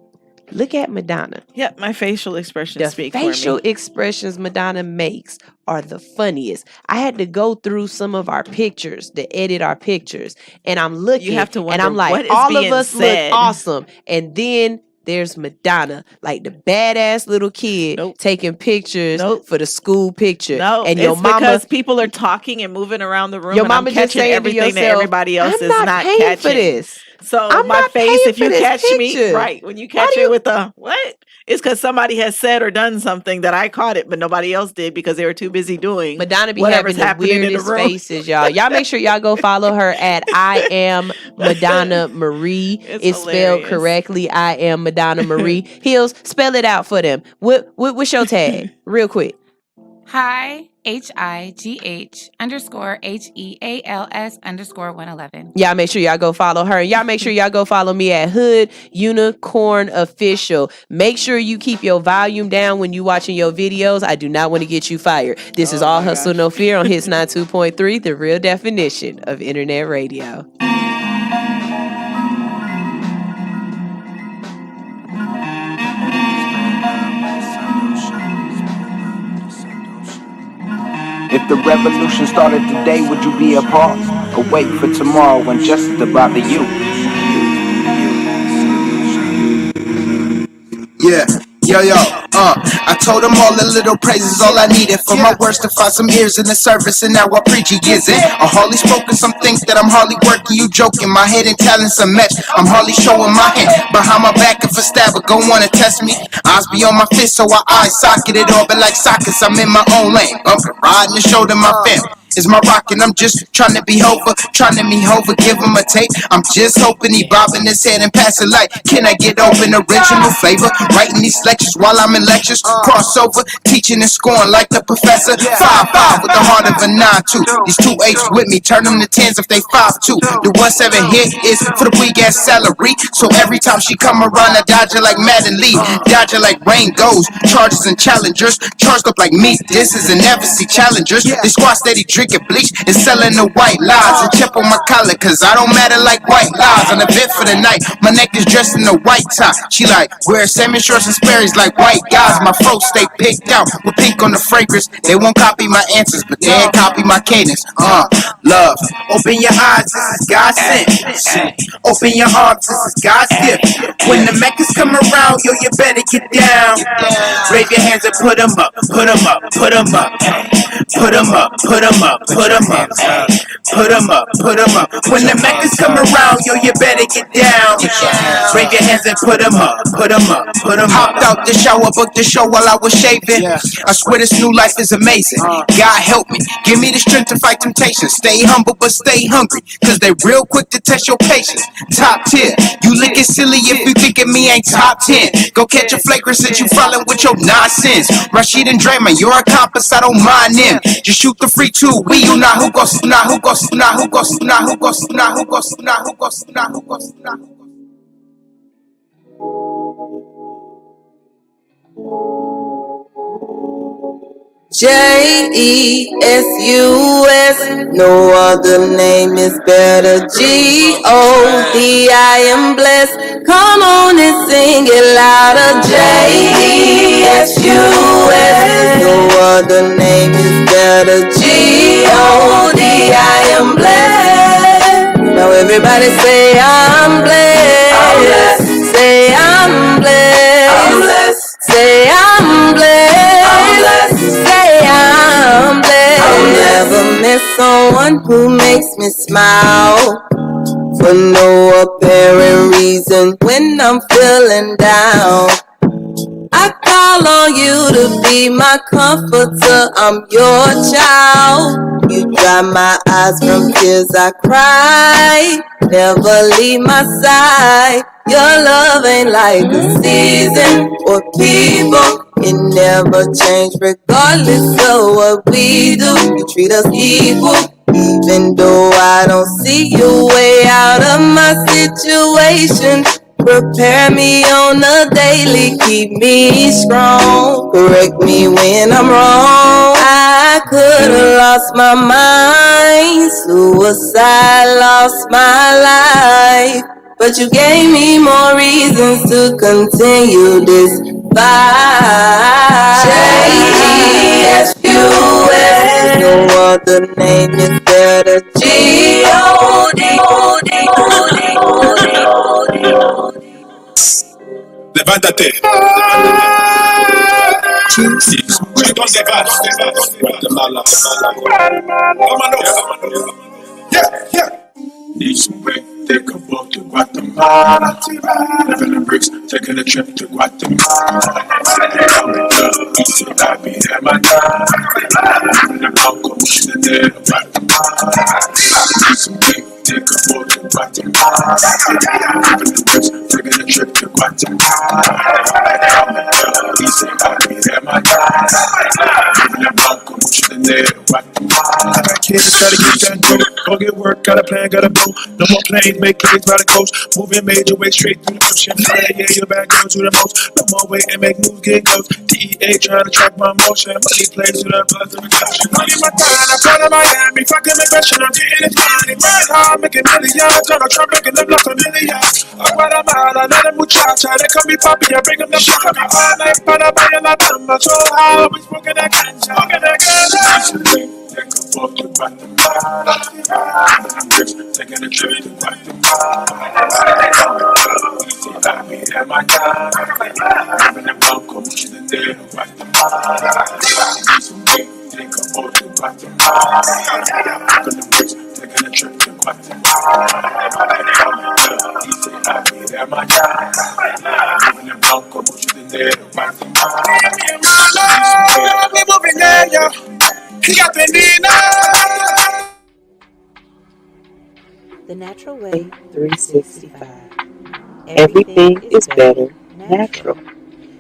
Look at Madonna. Yep, my facial expressions speak for me. The facial expressions Madonna makes are the funniest. I had to go through some of our pictures to edit our pictures, and I'm looking, you have to wonder, and I'm like, all of us look awesome, and then there's Madonna, like the badass little kid taking pictures for the school picture. And your mama, because people are talking and moving around the room. Your mama and I'm just catching everything that everybody else is not catching. For this. So I'm my face, if you catch me, right, when you catch it with a what? It's because somebody has said or done something that I caught it, but nobody else did because they were too busy doing Madonna be having the weirdest faces, y'all. Y'all make sure y'all go follow her at I am Madonna Marie. It's spelled correctly. I am Madonna Marie. Heels, spell it out for them. What's your tag? Real quick. Hi, HIGH_HEALS_111. Y'all make sure y'all go follow her. Y'all make sure y'all go follow me at Hood Unicorn Official. Make sure you keep your volume down when you watching your videos. I do not want to get you fired. This is All Hustle No Fear on Hits 92.3, the real definition of internet radio. If the revolution started today, would you be a pause? Or wait for tomorrow when justice to bother you? Yeah. Yo, I told them all the little praises, all I needed for my words to find some ears in the service, and now I preach he gives it. I hardly spoken, some think that I'm hardly working, you joking, my head and talents a match, I'm hardly showing my hand, behind my back if a stabber gon' wanna test me, eyes be on my fist so I eye socket it all, but like sockets, I'm in my own lane, riding the shoulder my family. Is my rock and I'm just trying to be over, give him a take. I'm just hoping he bobbing his head and pass a light. Can I get open original flavor? Writing these lectures while I'm in lectures. Crossover, teaching and scoring like the professor. 5'5" with the heart of a 9'2". These 2 H's with me, turn them to 10s if they 5'2". The 1-7 hit is for the weak ass salary. So every time she come around, I dodge her like Madden Lee. Dodge her like rain goes. Chargers and challengers. Charged up like me. This is an FSC challengers. They squad steady drinking bleach and selling the white lies. A chip on my collar, cause I don't matter like white lies. On the bed for the night, my neck is dressed in a white tie. She like, wear salmon shorts and Sperry's like white guys. My folks stay picked out with pink on the fragrance. They won't copy my answers, but they copy my cadence. Love. Open your eyes, this is God sent. Open your arms, this is God's gift. When the Meccas come around, yo, you better get down. Raise your hands and put them up, put them up, put them up. Put them up, put them up, put them up. Put them up, put them up. When the Meccas come around, yo, you better get down. Raise your hands and put them up, put them up, put them up. Hopped out the shower, booked the show while I was shaving. I swear this new life is amazing. God help me, give me the strength to fight temptation. Stay humble but stay hungry, cause they real quick to test your patience. Top tier, you looking silly if you thinking me ain't top 10. Go catch a flagrant since you falling with your nonsense. Rashid and Draymond, you're a compass, I don't mind them. Just shoot the free two, we you not who goes, not who goes, not who goes, not who goes, not who goes, not who goes, not who goes, not who goes. J-E-S-U-S, no other name is better. G-O-D, I am blessed. Come on and sing it louder. J-E-S-U-S, no other name is better. G-O-D, I am blessed. Now everybody say I'm blessed. I'm blessed. Say I'm blessed. I'm blessed. Say I'm blessed. I'm blessed. Say I'm blessed. I'll never miss someone who makes me smile. for no apparent reason. When I'm feeling down, I call on you to be my comforter. I'm your child. You dry my eyes from tears I cry. Never leave my side. Your love ain't like the season or people. It never change regardless of what we do. You treat us equal. Even though I don't see your way out of my situation, prepare me on a daily, keep me strong. Correct me when I'm wrong. I could've lost my mind, suicide, lost my life, but you gave me more reasons to continue this fight. J-E-S-U-S, no other name is better. G-O-D. Levántate. ¿Dónde vas? Guatemala. Vámonos. Yeah. Need some way, take a walk to Guatemala. Living the bricks, taking a trip to Guatemala. Easy, I be there, my time. Living the Bronco, shooting there, Guatemala. Need some way, take a walk to Guatemala. Living the bricks, taking a trip to Guatemala. Easy, I be there, my time. Living the Bronco, shooting there, Guatemala. I got kids, gotta get that dough. Go get work, got a plan, got a go. No more planes, make plays by the coast. Moving major way straight through the ocean. Yeah, you're back down to the most. No more waiting, make moves, get close. DEA trying to track my motion. Money plays to the buzz of the ocean. Money my time, I'm proud of Miami. Fucking the question, I'm getting it money. Ride hard, making millions. Donald Trump making them look a million. I'm Guatemala, let them muchacha. They call me papi, I bring them the shaka. All night, para Bay in la bamba. So high, we smoking that ganja. Smoking that ganja. Take a walk to Guatemala. Taking a trip to Guatemala. Easy, I be there, my time. Living in Bronco, shooting there, Guatemala. Take a walk to Guatemala. Taking a trip to Guatemala. Easy, I be there, my time. Living in Bronco, shooting there, Guatemala. We moving there, yo. He got the Nina. The Natural Way 365. Everything is better natural.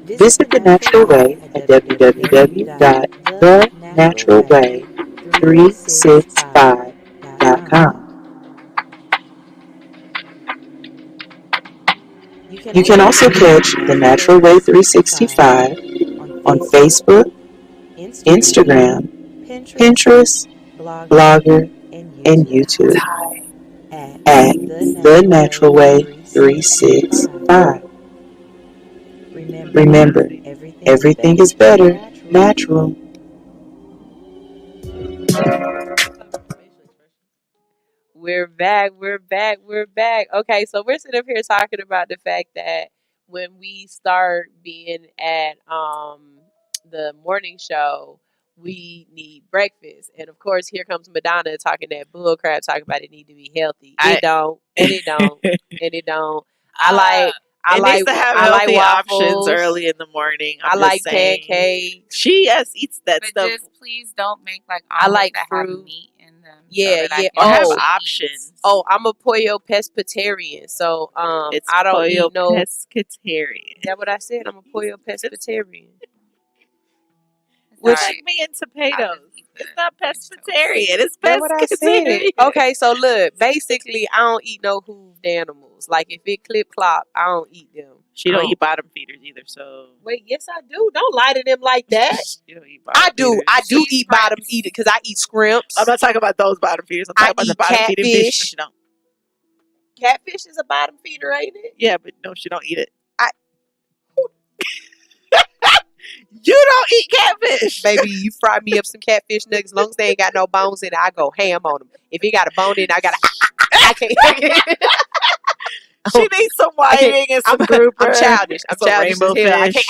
Visit The Natural Way at www.thenaturalway365.com. You can also catch The Natural Way 365 on Facebook, Instagram, Pinterest, Blogger, and YouTube at The Natural Way 365. Remember, everything is better natural. We're back. Okay, so we're sitting up here talking about the fact that when we start being at the morning show, we need breakfast. And of course, here comes Madonna talking that bull crap, talking about it need to be healthy. It don't. I like to have healthy options early in the morning. I like pancakes. She eats that stuff. Just please don't make like I like that fruit. have meat in them. Yeah. Have options. Oh, I'm a pollo pescatarian. So It's I don't pollo eat no. pescatarian. Is that what I said? I'm a pollo pescatarian. Which like me and potatoes. It's not pescatarian. It's That's what I said. pescatarian. Okay, so look, basically, I don't eat no hooved animals. Like if it clip clop, I don't eat them. She don't eat bottom feeders either. So wait, yes I do. Don't lie to them like that. You don't eat bottom feeders. I do eat bottom feeders because I eat scrimps. I'm not talking about those bottom feeders. I'm talking about the bottom feeding fish. She don't. Catfish is a bottom feeder, ain't it? Yeah, but no, she don't eat it. You don't eat catfish. Baby, you fry me up some catfish nuggets. As long as they ain't got no bones in it, I go ham on them. If it got a bone in it, I can't. She needs some whiting and some grouper. I'm childish. I'm childish rainbow as hell. fish.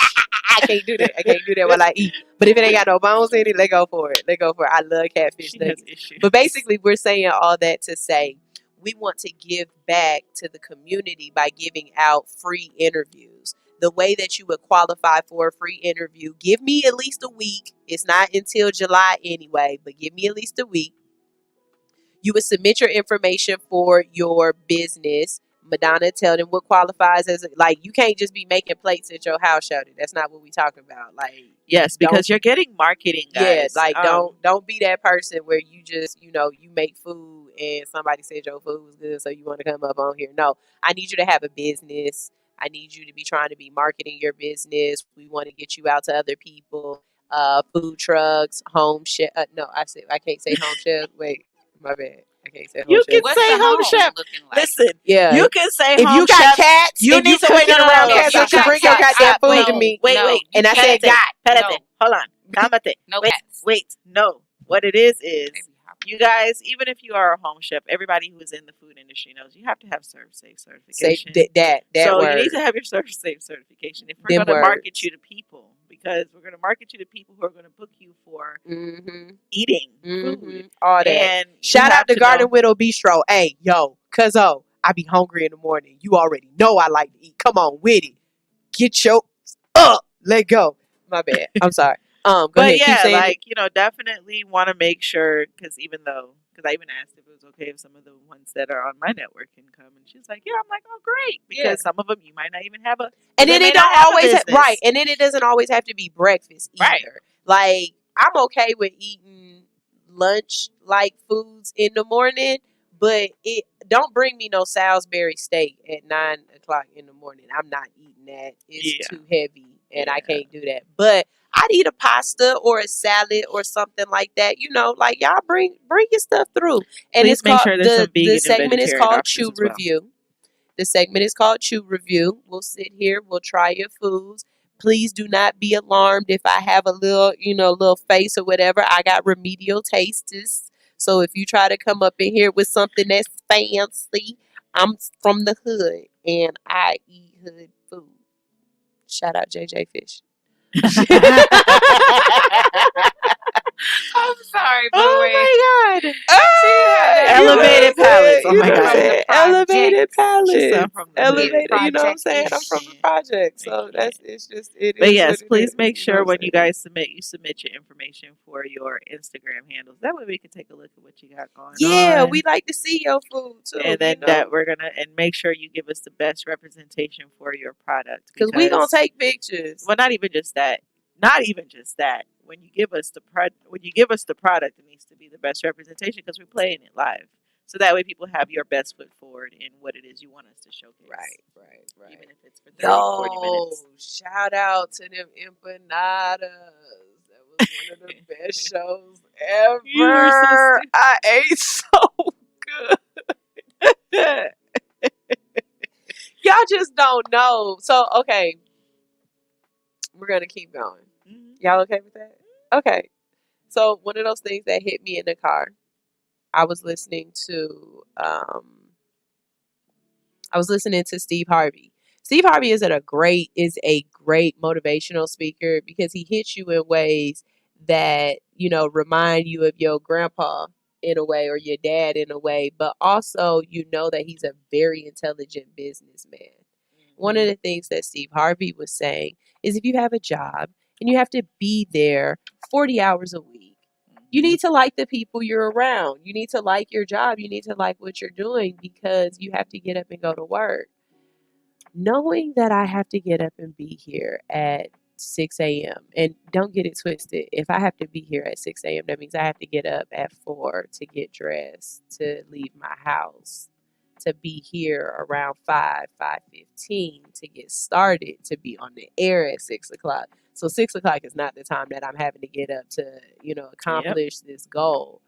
I can't do that. I can't do that while I eat. But if it ain't got no bones in it, let go for it. I love catfish nuggets. But basically, we're saying all that to say we want to give back to the community by giving out free interviews. The way that you would qualify for a free interview, give me at least a week. It's not until July anyway, but give me at least a week. You would submit your information for your business. Madonna, tell them what qualifies as like you can't just be making plates at your house, Shouty. That's not what we talking about. Like Yes, because you're getting marketing, yeah, guys. like don't be that person where you just you make food and somebody said your food was good, so you want to come up on here. No, I need you to have a business. I need you to be trying to be marketing your business. We want to get you out to other people. Food trucks, home chef. No, I can't say home chef. Wait, my bad. I can't say home You chef. can say home chef. Listen, Yeah. you can say If home you got chef. cats, you if need you to cooking around cats, you you should bring your goddamn food to me. Wait, And I said got. Espérate. Hold on. Cálmate. No wait, cats. wait. No. What it is you guys, even if you are a home chef, everybody who is in the food industry knows you have to have Serve Safe certification. That so word. you need to have your Serve Safe certification if we're Them going to market words. you to people, because we're going to market you to people who are going to book you for Mm-hmm. eating food. All that. And you Shout have out to to Garden know- Widow Bistro. Hey, yo, cuzzo, I be hungry in the morning. You already know I like to eat. Come on with it. Get your up. Let go. My bad. I'm sorry. Go But ahead. Keep yeah, saying like, definitely want to make sure, because I even asked if it was okay if some of the ones that are on my network can come, and she's like, yeah. I'm like, oh, great, because Yeah. some of them you might not even have a, and they then may it not don't have a always business. right. And then it doesn't always have to be breakfast either. Right. Like I'm okay with eating lunch like foods in the morning, but it don't bring me no Salisbury steak at 9:00 in the morning. I'm not eating that. It's Yeah. too heavy, and I can't do that. But I'd eat a pasta or a salad or something like that. Like y'all bring your stuff through. And Please it's make called sure there's some the vegan and segment is vegetarian called options Chew as well. Review. The segment is called Chew Review. We'll sit here. We'll try your foods. Please do not be alarmed if I have a little face or whatever. I got remedial tastes. So if you try to come up in here with something that's fancy, I'm from the hood and I eat hood food. Shout out JJ Fish. I'm sorry, but Oh my God. Elevated palates. Oh You my know what I'm God. saying? Elevated palates. from the Elevated, you know what I'm project saying? I'm from the project. So it But is yes, what it please is, make you know sure what I'm when you saying? guys submit your information for your Instagram handles. That way we can take a look at what you got going on. Yeah, we like to see your food too. And then and make sure you give us the best representation for your product. Because we gonna take pictures. Well, not even just that. When you give us the product, it needs to be the best representation because we're playing it live. So that way people have your best foot forward in what it is you want us to showcase. Right. Even if it's for 30, 40 minutes. Shout out to them empanadas. That was one of the best shows You were so ever. stupid. I ate so good. Y'all just don't know. So, okay. We're going to keep going. Y'all okay with that? Okay. So, one of those things that hit me in the car, I was listening to Steve Harvey. Steve Harvey is a great motivational speaker because he hits you in ways that, remind you of your grandpa in a way or your dad in a way, but also that he's a very intelligent businessman. One of the things that Steve Harvey was saying is if you have a job and you have to be there 40 hours a week, you need to like the people you're around. You need to like your job. You need to like what you're doing because you have to get up and go to work. Knowing that I have to get up and be here at 6 a.m. And don't get it twisted. If I have to be here at 6 a.m., that means I have to get up at 4 to get dressed, to leave my house, to be here around 5:15 to get started, to be on the air at 6 o'clock. So 6 o'clock is not the time that I'm having to get up to, accomplish this goal.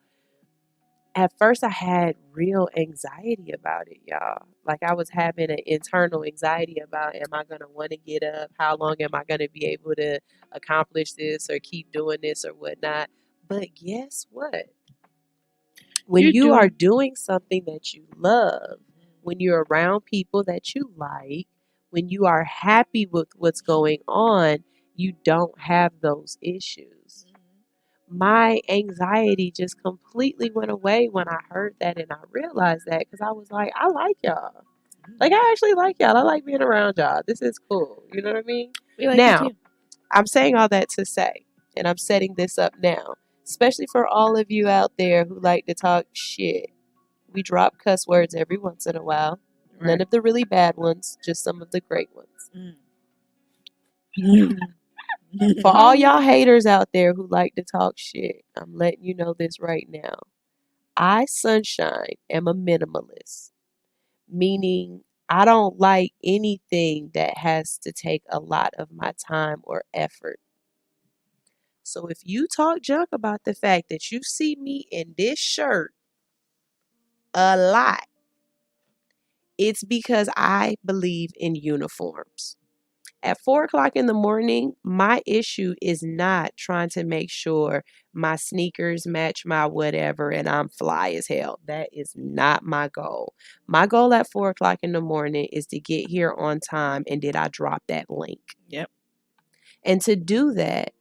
At first, I had real anxiety about it, y'all. Like I was having an internal anxiety about, am I going to want to get up? How long am I going to be able to accomplish this or keep doing this or whatnot? But guess what? When you are doing something that you love, when you're around people that you like, when you are happy with what's going on, you don't have those issues. my anxiety just completely went away when I heard that, and I realized that because I was like, I like y'all. Like, I actually like y'all. I like being around y'all. This is cool. You know what I mean? We like Now, you too. I'm saying all that to say, and I'm setting this up now, especially for all of you out there who like to talk shit. We drop cuss words every once in a while. None Right. of the really bad ones, just some of the great ones. For all y'all haters out there who like to talk shit, I'm letting you know this right now. I, Sunshine, am a minimalist, meaning I don't like anything that has to take a lot of my time or effort. So if you talk junk about the fact that you see me in this shirt a lot, it's because I believe in uniforms. At 4 o'clock in the morning, my issue is not trying to make sure my sneakers match my whatever and I'm fly as hell. That is not my goal. My goal at 4 o'clock in the morning is to get here on time, and did I drop that link? Yep. And to do that,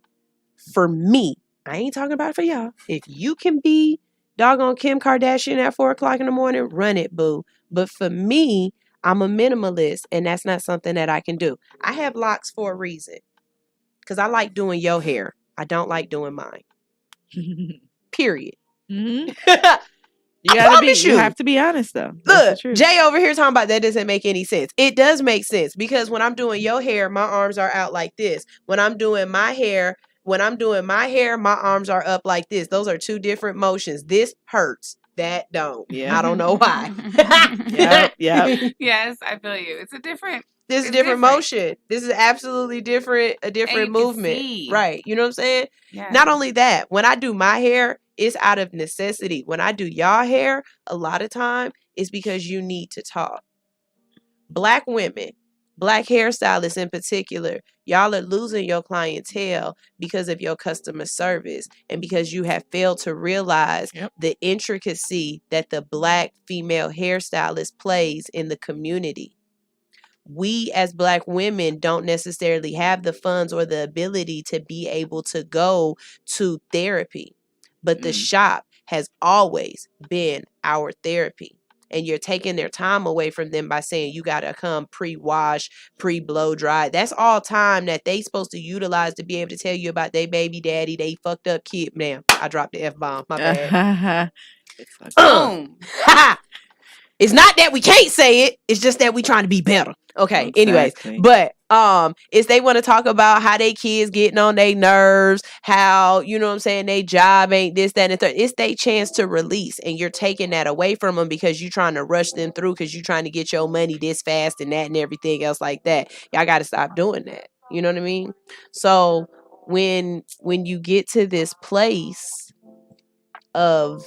for me, I ain't talking about it for y'all. If you can be doggone Kim Kardashian at 4 o'clock in the morning, run it, boo. But for me, I'm a minimalist, and that's not something that I can do. I have locks for a reason. Because I like doing your hair. I don't like doing mine. Period. Mm-hmm. I promise You have to be honest though. That's Look, the truth. Jay over here talking about that doesn't make any sense. It does make sense because when I'm doing your hair, my arms are out like this. When I'm doing my hair, my arms are up like this. Those are two different motions. This hurts. That don't. Yeah. I don't know why. Yep. Yes, I feel you. It's a different. This is different motion. This is absolutely different, a different you can movement. see. Right. You know what I'm saying? Yeah. Not only that, when I do my hair, it's out of necessity. When I do y'all hair, a lot of time, it's because you need to talk. Black women, Black hairstylists in particular, y'all are losing your clientele because of your customer service and because you have failed to realize the intricacy that the Black female hairstylist plays in the community. We as Black women don't necessarily have the funds or the ability to be able to go to therapy, but the shop has always been our therapy. And you're taking their time away from them by saying you got to come pre-wash, pre-blow dry. That's all time that they supposed to utilize to be able to tell you about their baby daddy, they fucked up kid. Damn, I dropped the F-bomb. My bad. Boom. It's not that we can't say it. It's just that we trying to be better. Okay. Anyways, Exactly. but it's they want to talk about how they kids getting on their nerves, how, you know what I'm saying, they job ain't this, that, and the third. It's their chance to release, and you're taking that away from them because you're trying to rush them through because you're trying to get your money this fast and that and everything else like that. Y'all got to stop doing that. You know what I mean? So when you get to this place of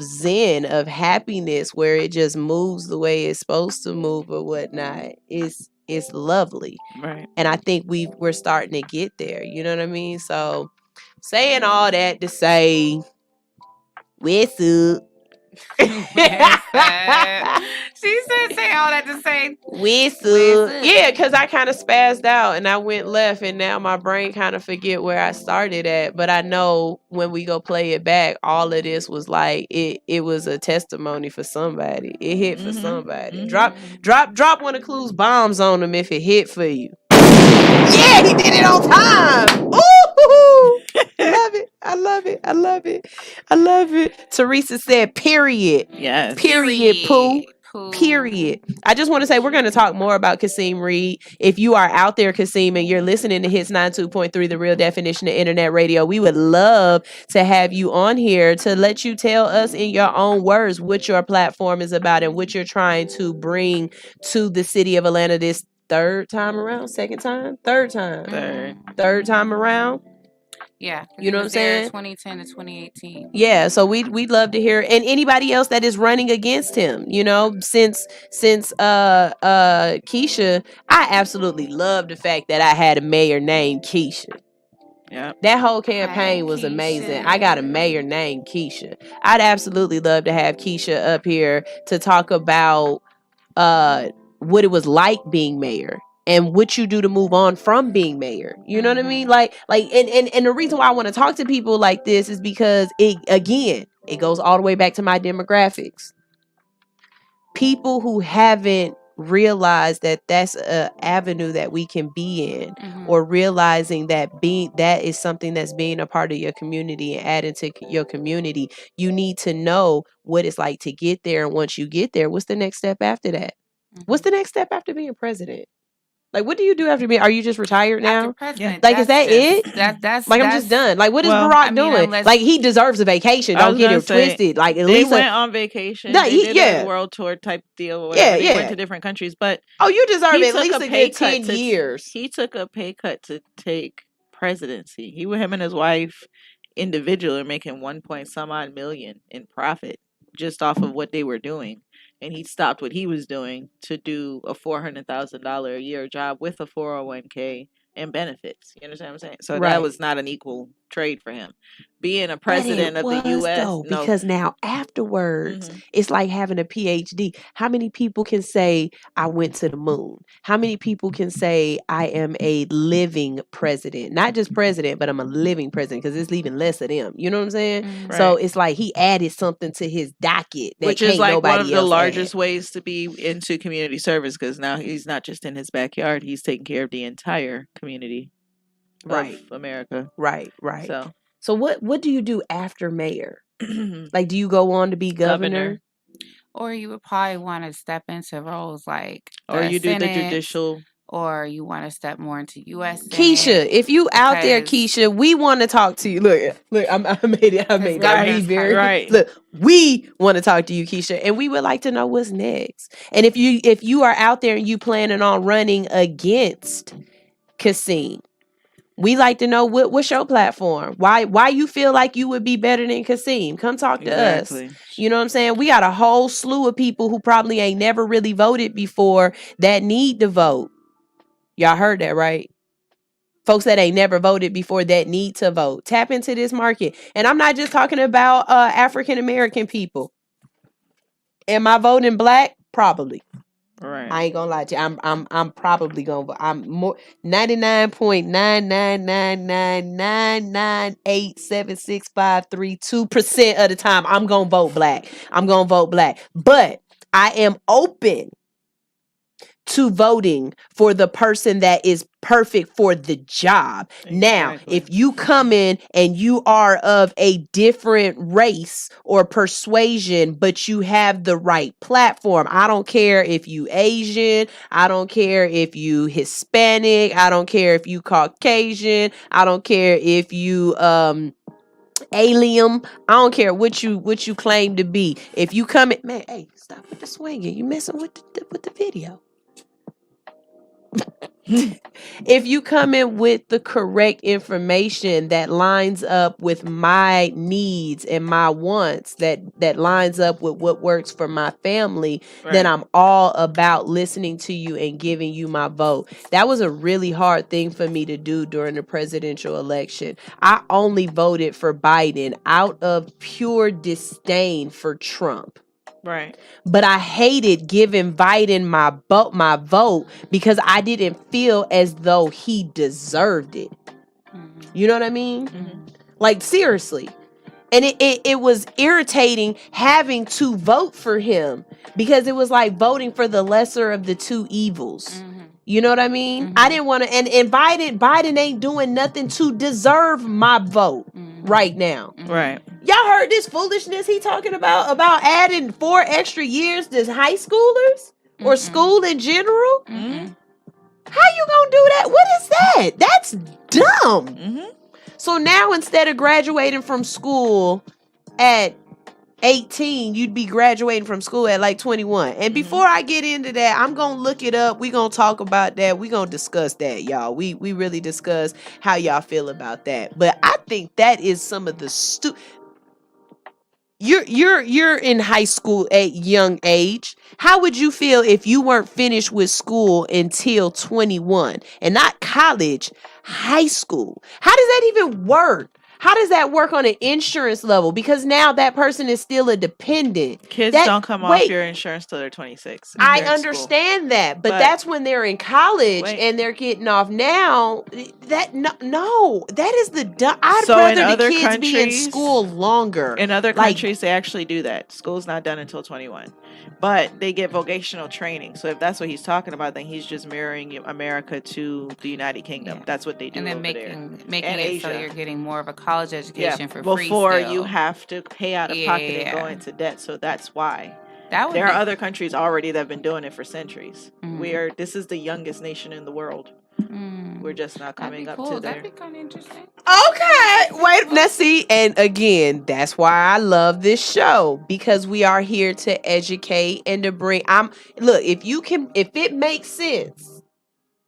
zen, of happiness, where it just moves the way it's supposed to move or whatnot, it's lovely. Right. And I think we're starting to get there. You know what I mean? So saying all that to say, what's up? She said, say all that to say, Whistle. Yeah, because I kind of spazzed out and I went left, and now my brain kind of forget where I started at. But I know when we go play it back, all of this was like it was a testimony for somebody. It hit for somebody. Drop one of Clue's bombs on them if it hit for you. Yeah, he did it on time. Ooh, love it. I love it. I love it. I love it. Teresa said, period. Yes. Period, Pooh. Period. I just want to say we're going to talk more about Kasim Reed. If you are out there, Kasim, and you're listening to Hits 92.3, the real definition of internet radio, we would love to have you on here to let you tell us in your own words what your platform is about and what you're trying to bring to the city of Atlanta this third time around Yeah. You know what I'm saying? 2010 to 2018. Yeah, so we'd love to hear, and anybody else that is running against him, you know, since Keisha, I absolutely love the fact that I had a mayor named Keisha. Yeah. That whole campaign was amazing. I got a mayor named Keisha. I'd absolutely love to have Keisha up here to talk about what it was like being mayor. and what you do to move on from being mayor. You know what I mean? And the reason why I want to talk to people like this is because it goes all the way back to my demographics. People who haven't realized that that's a avenue that we can be in, or realizing that is something that's being a part of your community and adding to your community. You need to know what it's like to get there, and once you get there, what's the next step after that? What's the next step after being president? Like, what do you do after being? Are you just retired now? Like, is that it? That's like, I'm just done. Like, what is Barack doing? Like, he deserves a vacation. Don't get it twisted. Like, at least went on vacation. They did a world tour type deal. Or whatever. They went to different countries, but you deserve at least a good 10 years. He took a pay cut to take presidency. Him and his wife individually are making 1-some odd million in profit just off of what they were doing. And he stopped what he was doing to do a $400,000 a year job with a 401k and benefits. You understand what I'm saying? So that was not an equal trade for him. Being a president of the U.S. Because now afterwards, it's like having a PhD. How many people can say I went to the moon? How many people can say I am a living president? Not just president, but I'm a living president, because it's leaving less of them. You know what I'm saying? So it's like he added something to his docket that which can't is like nobody one of the else largest add. ways to be into community service, because now he's not just in his backyard, he's taking care of the entire community of America. Right. So what do you do after mayor? Like, do you go on to be governor? Or you would probably want to step into roles like or you do the Senate, judicial, or you want to step more into U.S. Senate. Keisha, if you out there, Keisha, we want to talk to you. Look, I made that very right. Look, we want to talk to you, Keisha, and we would like to know what's next. And if you are out there and you planning on running against Kasim, we like to know what's your platform. Why you feel like you would be better than Kasim? Come talk to us. You know what I'm saying? We got a whole slew of people who probably ain't never really voted before that need to vote. Y'all heard that, right? Folks that ain't never voted before that need to vote. Tap into this market. And I'm not just talking about African American people. Am I voting black? Probably. Right. I ain't gonna lie to you. I'm probably gonna vote. I'm more 99.99999876532% of the time I'm gonna vote black. But I am open to voting for the person that is perfect for the job. Exactly. Now, if you come in and you are of a different race or persuasion, but you have the right platform, I don't care if you Asian, I don't care if you Hispanic, I don't care if you Caucasian, I don't care if you alien, I don't care what you claim to be. If you come in, man, hey, stop with the swinging. You messing with the video. If you come in with the correct information that lines up with my needs and my wants, that lines up with what works for my family, then I'm all about listening to you and giving you my vote. That was a really hard thing for me to do during the presidential election. I only voted for Biden out of pure disdain for Trump. Right. But I hated giving Biden my vote because I didn't feel as though he deserved it. You know what I mean? Like, seriously. And it was irritating having to vote for him because it was like voting for the lesser of the two evils. You know what I mean? I didn't want to, and Biden ain't doing nothing to deserve my vote right now. Right. Y'all heard this foolishness he talking about adding 4 extra years to high schoolers or school in general? How you gonna do that? What is that? That's dumb. So now instead of graduating from school at 18, you'd be graduating from school at like 21. And before I get into that, I'm gonna look it up. We're gonna talk about that. We're gonna discuss that, y'all. We really discuss how y'all feel about that. But I think that is some of the You're in high school at young age. How would you feel if you weren't finished with school until 21? And not college, high school. How does that even work? How does that work on an insurance level? Because now that person is still a dependent. Kids don't come off your insurance till they're 26. I understand that, but that's when they're in college and they're getting off now. That is the I'd rather the kids be in school longer. In other countries, they actually do that. School's not done until 21, but they get vocational training. So if that's what he's talking about, then he's just mirroring America to the United Kingdom. That's what they do, and then over making and it Asia. so you're getting more of a college education for free. Before still. you have to pay out of pocket and go into debt. So that's why. There are other countries already that have been doing it for centuries. This is the youngest nation in the world. We're just not coming up to there. That'd be kind of interesting. Okay, wait, let's see. And again, that's why I love this show, because we are here to educate and to bring. If it makes sense.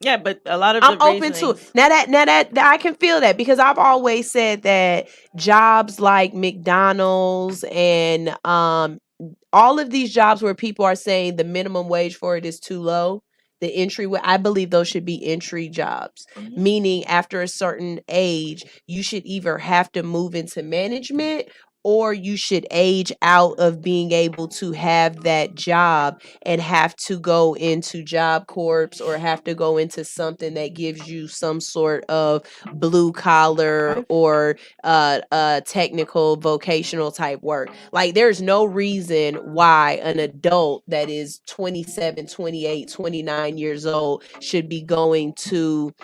Yeah, but a lot of I'm open to it. Now that I can feel that, because I've always said that jobs like McDonald's and all of these jobs where people are saying the minimum wage for it is too low, the entry, I believe those should be entry jobs, meaning after a certain age, you should either have to move into management or you should age out of being able to have that job and have to go into Job Corps or have to go into something that gives you some sort of blue collar or technical vocational type work. Like, there's no reason why an adult that is 27, 28, 29 years old should be going to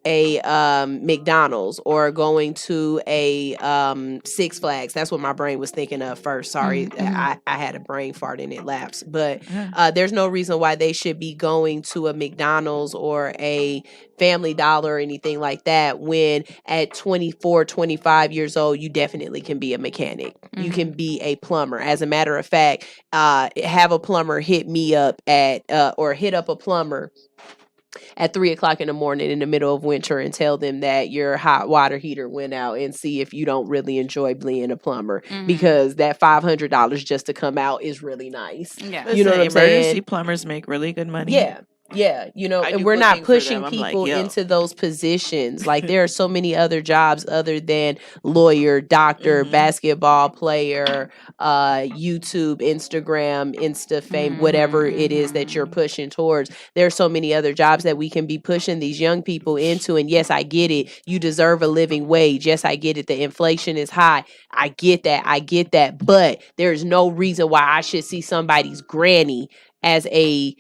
a McDonald's or going to a Six Flags. That's what my brain was thinking of first. Sorry, I had a brain fart and it lapsed. But there's no reason why they should be going to a McDonald's or a Family Dollar or anything like that, when at 24, 25 years old, you definitely can be a mechanic. You can be a plumber. As a matter of fact, have a plumber hit me up or hit up a plumber at 3:00 in the morning in the middle of winter and tell them that your hot water heater went out, and see if you don't really enjoy being a plumber, because that $500 just to come out is really nice. Yeah. You know what I'm saying? Emergency plumbers make really good money. Yeah, and we're not pushing people into those positions. Like, there are so many other jobs other than lawyer, doctor, basketball player, YouTube, Instagram, Insta fame, whatever it is that you're pushing towards. There are so many other jobs that we can be pushing these young people into. And yes, I get it. You deserve a living wage. Yes, I get it. The inflation is high. I get that. But there's no reason why I should see somebody's granny as a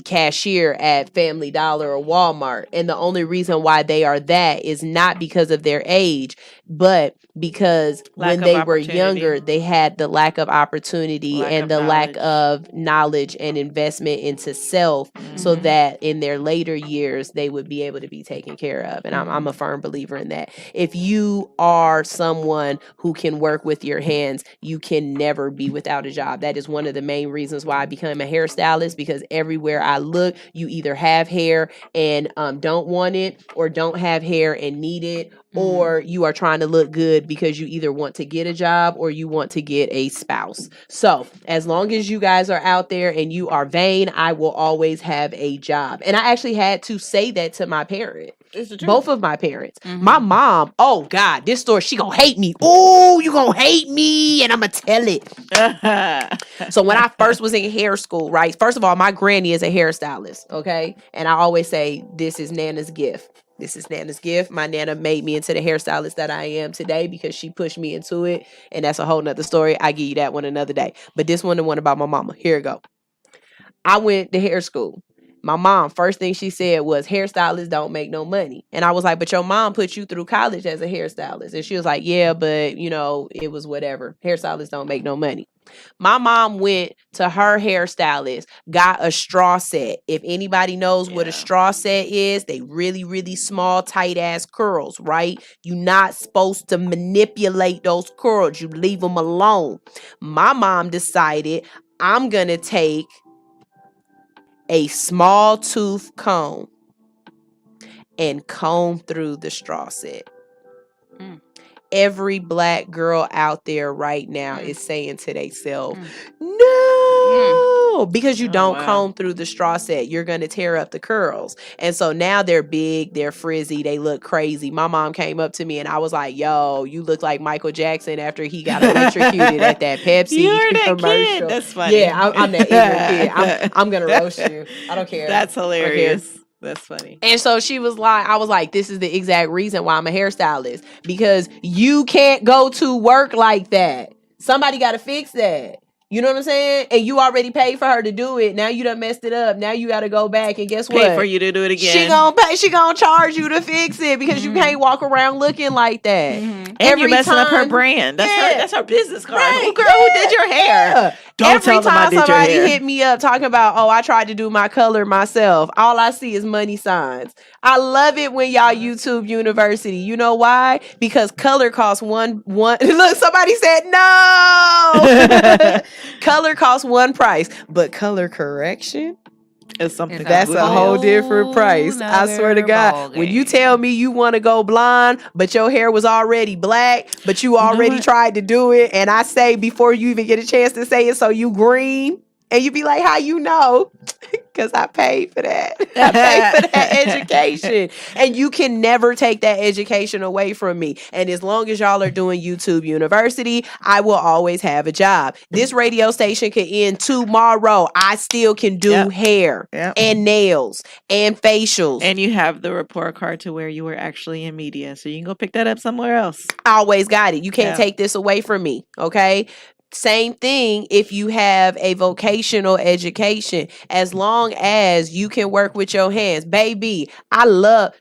cashier at Family Dollar or Walmart. And the only reason why they are that is not because of their age, but because when they were younger, they had the lack of opportunity and the lack of knowledge and investment into self, so that in their later years, they would be able to be taken care of. And I'm a firm believer in that. If you are someone who can work with your hands, you can never be without a job. That is one of the main reasons why I became a hairstylist, because everywhere I look, you either have hair and don't want it, or don't have hair and need it, or you are trying to look good because you either want to get a job or you want to get a spouse. So as long as you guys are out there and you are vain, I will always have a job. And I actually had to say that to my parents. Both of my parents. My mom, oh God, this story, she gonna hate me. Oh, you gonna hate me, and I'm gonna tell it. So when I first was in hair school, right? First of all, my granny is a hairstylist, okay? And I always say, this is Nana's gift. This is Nana's gift. My Nana made me into the hairstylist that I am today because she pushed me into it. And that's a whole nother story. I give you that one another day. But this one, the one about my mama. Here we go. I went to hair school. My mom, first thing she said was, hairstylists don't make no money. And I was like, but your mom put you through college as a hairstylist. And she was like, yeah, but it was whatever. Hairstylists don't make no money. My mom went to her hairstylist, got a straw set. If anybody knows what a straw set is, they really, really small, tight ass curls, right? You're not supposed to manipulate those curls. You leave them alone. My mom decided, I'm going to take a small tooth comb and comb through the straw set. Every black girl out there right now is saying to themselves, no, No, because you don't comb through the straw set. You're going to tear up the curls. And so now they're big, they're frizzy, they look crazy. My mom came up to me and I was like, yo, you look like Michael Jackson after he got electrocuted at that Pepsi You're that commercial. kid. That's funny. Yeah, I'm that ignorant kid. I'm going to roast you. I don't care. That's hilarious. That's funny. And so she was like, I was like, this is the exact reason why I'm a hairstylist, because you can't go to work like that. Somebody got to fix that. You know what I'm saying? And you already paid for her to do it. Now you done messed it up. Now you got to go back and guess what? Pay for you to do it again. She gonna charge you to fix it because you can't walk around looking like that. And you're messing up her brand. That's her business card. Right, Girl, who did your hair? Don't tell them I did your somebody hair. hit me up talking about, oh, I tried to do my color myself, all I see is money signs. I love it when y'all YouTube University. You know why? Because color costs one. Look, somebody said no. Color costs one price, but color correction is something that's a whole different price. I swear to God, when you tell me you want to go blonde, but your hair was already black, but you already tried to do it, and I say before you even get a chance to say it, so you green, and you be like, how you know? Because I paid for that. I paid for that education. And you can never take that education away from me. And as long as y'all are doing YouTube University, I will always have a job. This radio station can end tomorrow. I still can do hair and nails and facials. And you have the report card to where you were actually in media. So you can go pick that up somewhere else. I always got it. You can't take this away from me. Okay? Same thing if you have a vocational education, as long as you can work with your hands. Baby, I love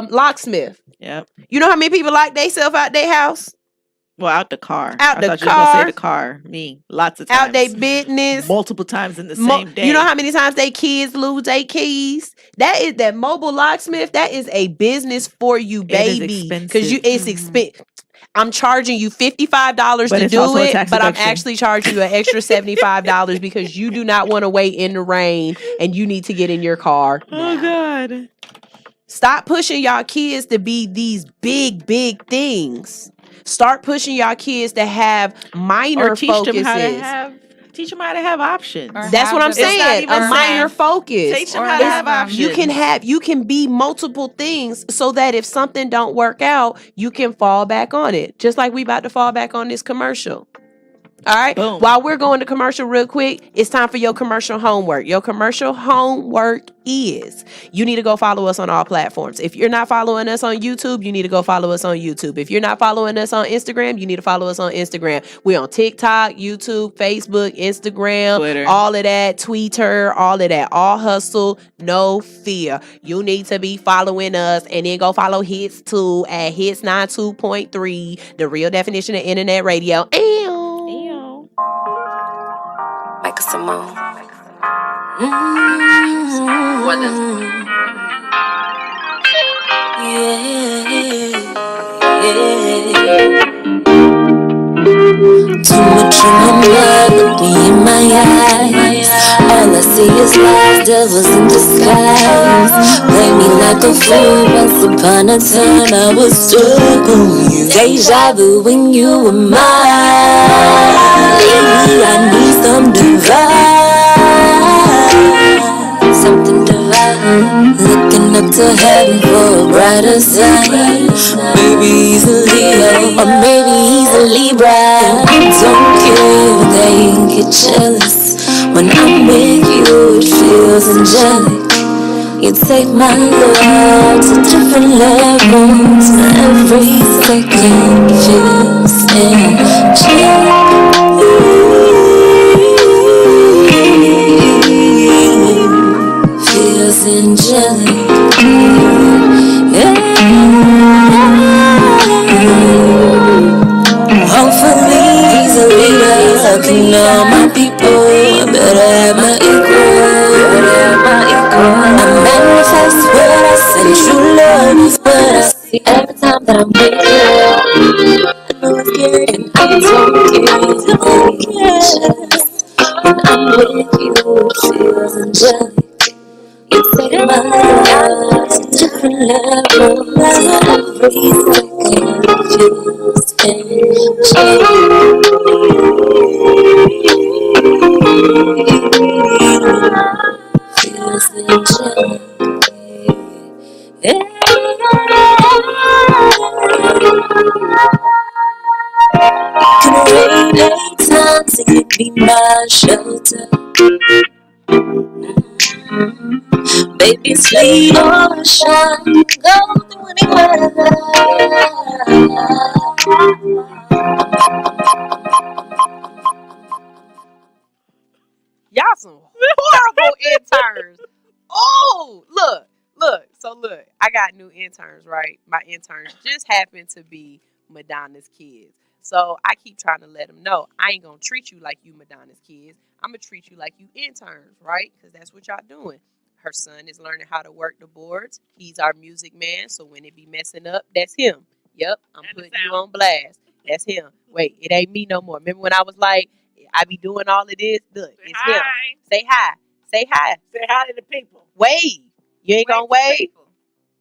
locksmith. Yep. You know how many people lock themselves out their house? Well, out the car. Out the I thought you were gonna car. say the car. Me. Lots of times. Out their business. Multiple times in the same day. You know how many times they kids lose their keys? That mobile locksmith, that is a business for you, baby. Because it's expensive. I'm charging you $55 to do it, but I'm actually charging you an extra $75 because you do not want to wait in the rain and you need to get in your car. Oh, God. Stop pushing y'all kids to be these big, big things. Start pushing y'all kids to have minor focuses. Teach them how to have options. That's what I'm saying. A minor focus. Teach them how to have options. You can be multiple things so that if something don't work out, you can fall back on it. Just like we about to fall back on this commercial. All right. Boom. While we're going to commercial real quick, it's time for your commercial homework. Your commercial homework is you need to go follow us on all platforms. If you're not following us on YouTube, you need to go follow us on YouTube. If you're not following us on Instagram, you need to follow us on Instagram. We're on TikTok, YouTube, Facebook, Instagram, Twitter. All of that, Twitter, all of that. All hustle, no fear. You need to be following us and then go follow Hits too at Hits 92.3, the real definition of internet radio. Michael Simone. Too much on my mind, look me in my eyes. All I see is lies, devils in disguise. Play me like a fool, once upon a time I was stuck on you. Deja vu when you were mine. Lately I need some divine, something divine. Looking up to heaven for a brighter side. Maybe he's a Leo, or maybe he's a Libra. I don't care if they get jealous. When I'm with you, it feels angelic. You take my love to different levels. Every second feels angelic. Feels angelic. Hopefully he's a leader. Looking all my people, I better have my equal. I manifest what I say, true love is what I see every time that I'm with you. I know it's scary and I don't care. When I'm with you, it feels angelic. You take my love to different levels. Every second feels angelic. be my shelter. Baby, sleep or shine, go through any weather. Y'all some horrible interns. Oh, look. So look, I got new interns, right? My interns just happen to be Madonna's kids. So I keep trying to let them know I ain't gonna treat you like you Madonna's kids. I'm gonna treat you like you interns, right? Because that's what y'all doing. Her son is learning how to work the boards. He's our music man, so when it be messing up, that's him. Yep, I'm putting you on blast. That's him. Wait, it ain't me no more. Remember when I was like, I be doing all of this? Look, it's him. Say hi. Say hi. Say hi to the people. Wave. You ain't gonna wave?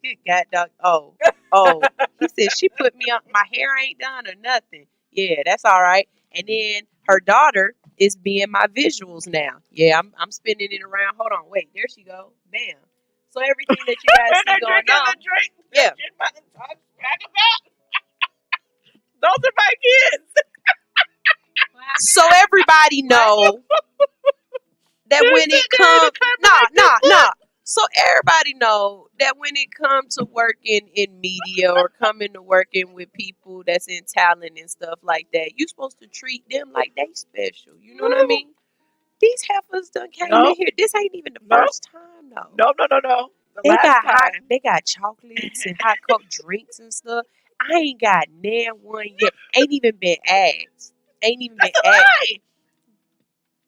Good God, dog. Oh. He said she put me on. My hair ain't done or nothing. Yeah, that's all right. And then her daughter is being my visuals now. Yeah, I'm spinning it around. Hold on, wait. There she go. Bam. So everything that you guys see going on. Yeah. Those are my kids. So everybody know that when it comes, nah. So everybody know that when it comes to working in media or coming to working with people that's in talent and stuff like that, you supposed to treat them like they special. You know what I mean? These heifers done came in here. This ain't even the first time though. No. They got chocolates and hot cup drinks and stuff. I ain't got nan one yet. Ain't even been asked.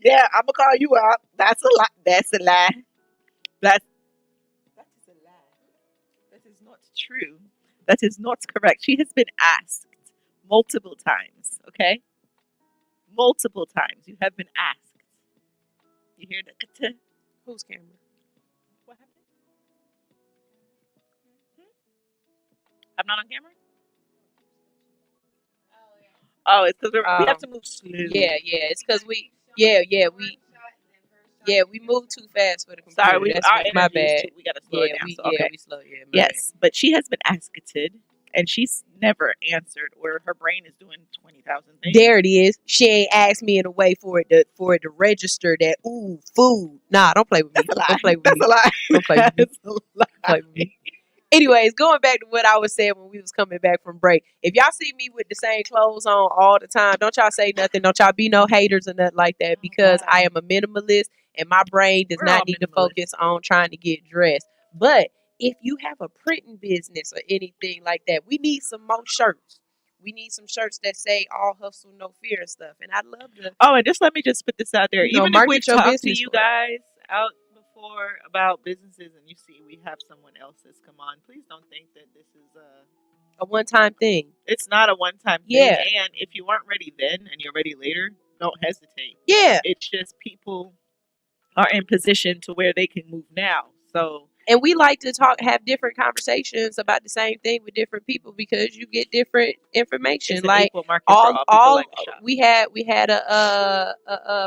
Yeah, I'm gonna call you out. That's a lie. That's a lie. That is a lie. That is not true. That is not correct. She has been asked multiple times. Okay, multiple times. You have been asked. You hear that? Whose camera? What happened? I'm not on camera. Oh, it's because we have to move slowly. Yeah. It's because we moved too fast for the computer. Sorry, my bad. We gotta slow it down. Okay. We slow. Yeah, Yes, but she has been asked, and she's never answered, or her brain is doing 20,000 things. There it is. She ain't asked me in a way for it to register that food. Nah, don't play with me. Don't play with me. That's a lie. Don't play with me. That's a lie. Play with me. Anyways, going back to what I was saying when we was coming back from break. If y'all see me with the same clothes on all the time, don't y'all say nothing. Don't y'all be no haters or nothing like that, because I am a minimalist and my brain does not need to focus on trying to get dressed. But if you have a printing business or anything like that, we need some more shirts. We need some shirts that say all hustle, no fear and stuff. And I'd love to. Oh, and just let me just put this out there. Even if we talk to you for guys out before about businesses and you see we have someone else that's come on, please don't think that this is a one-time thing. It's not a one-time thing. Yeah. And if you weren't ready then and you're ready later, don't hesitate. Yeah. It's just people are in position to where they can move now. So, and we like to have different conversations about the same thing with different people because you get different information. Like we had a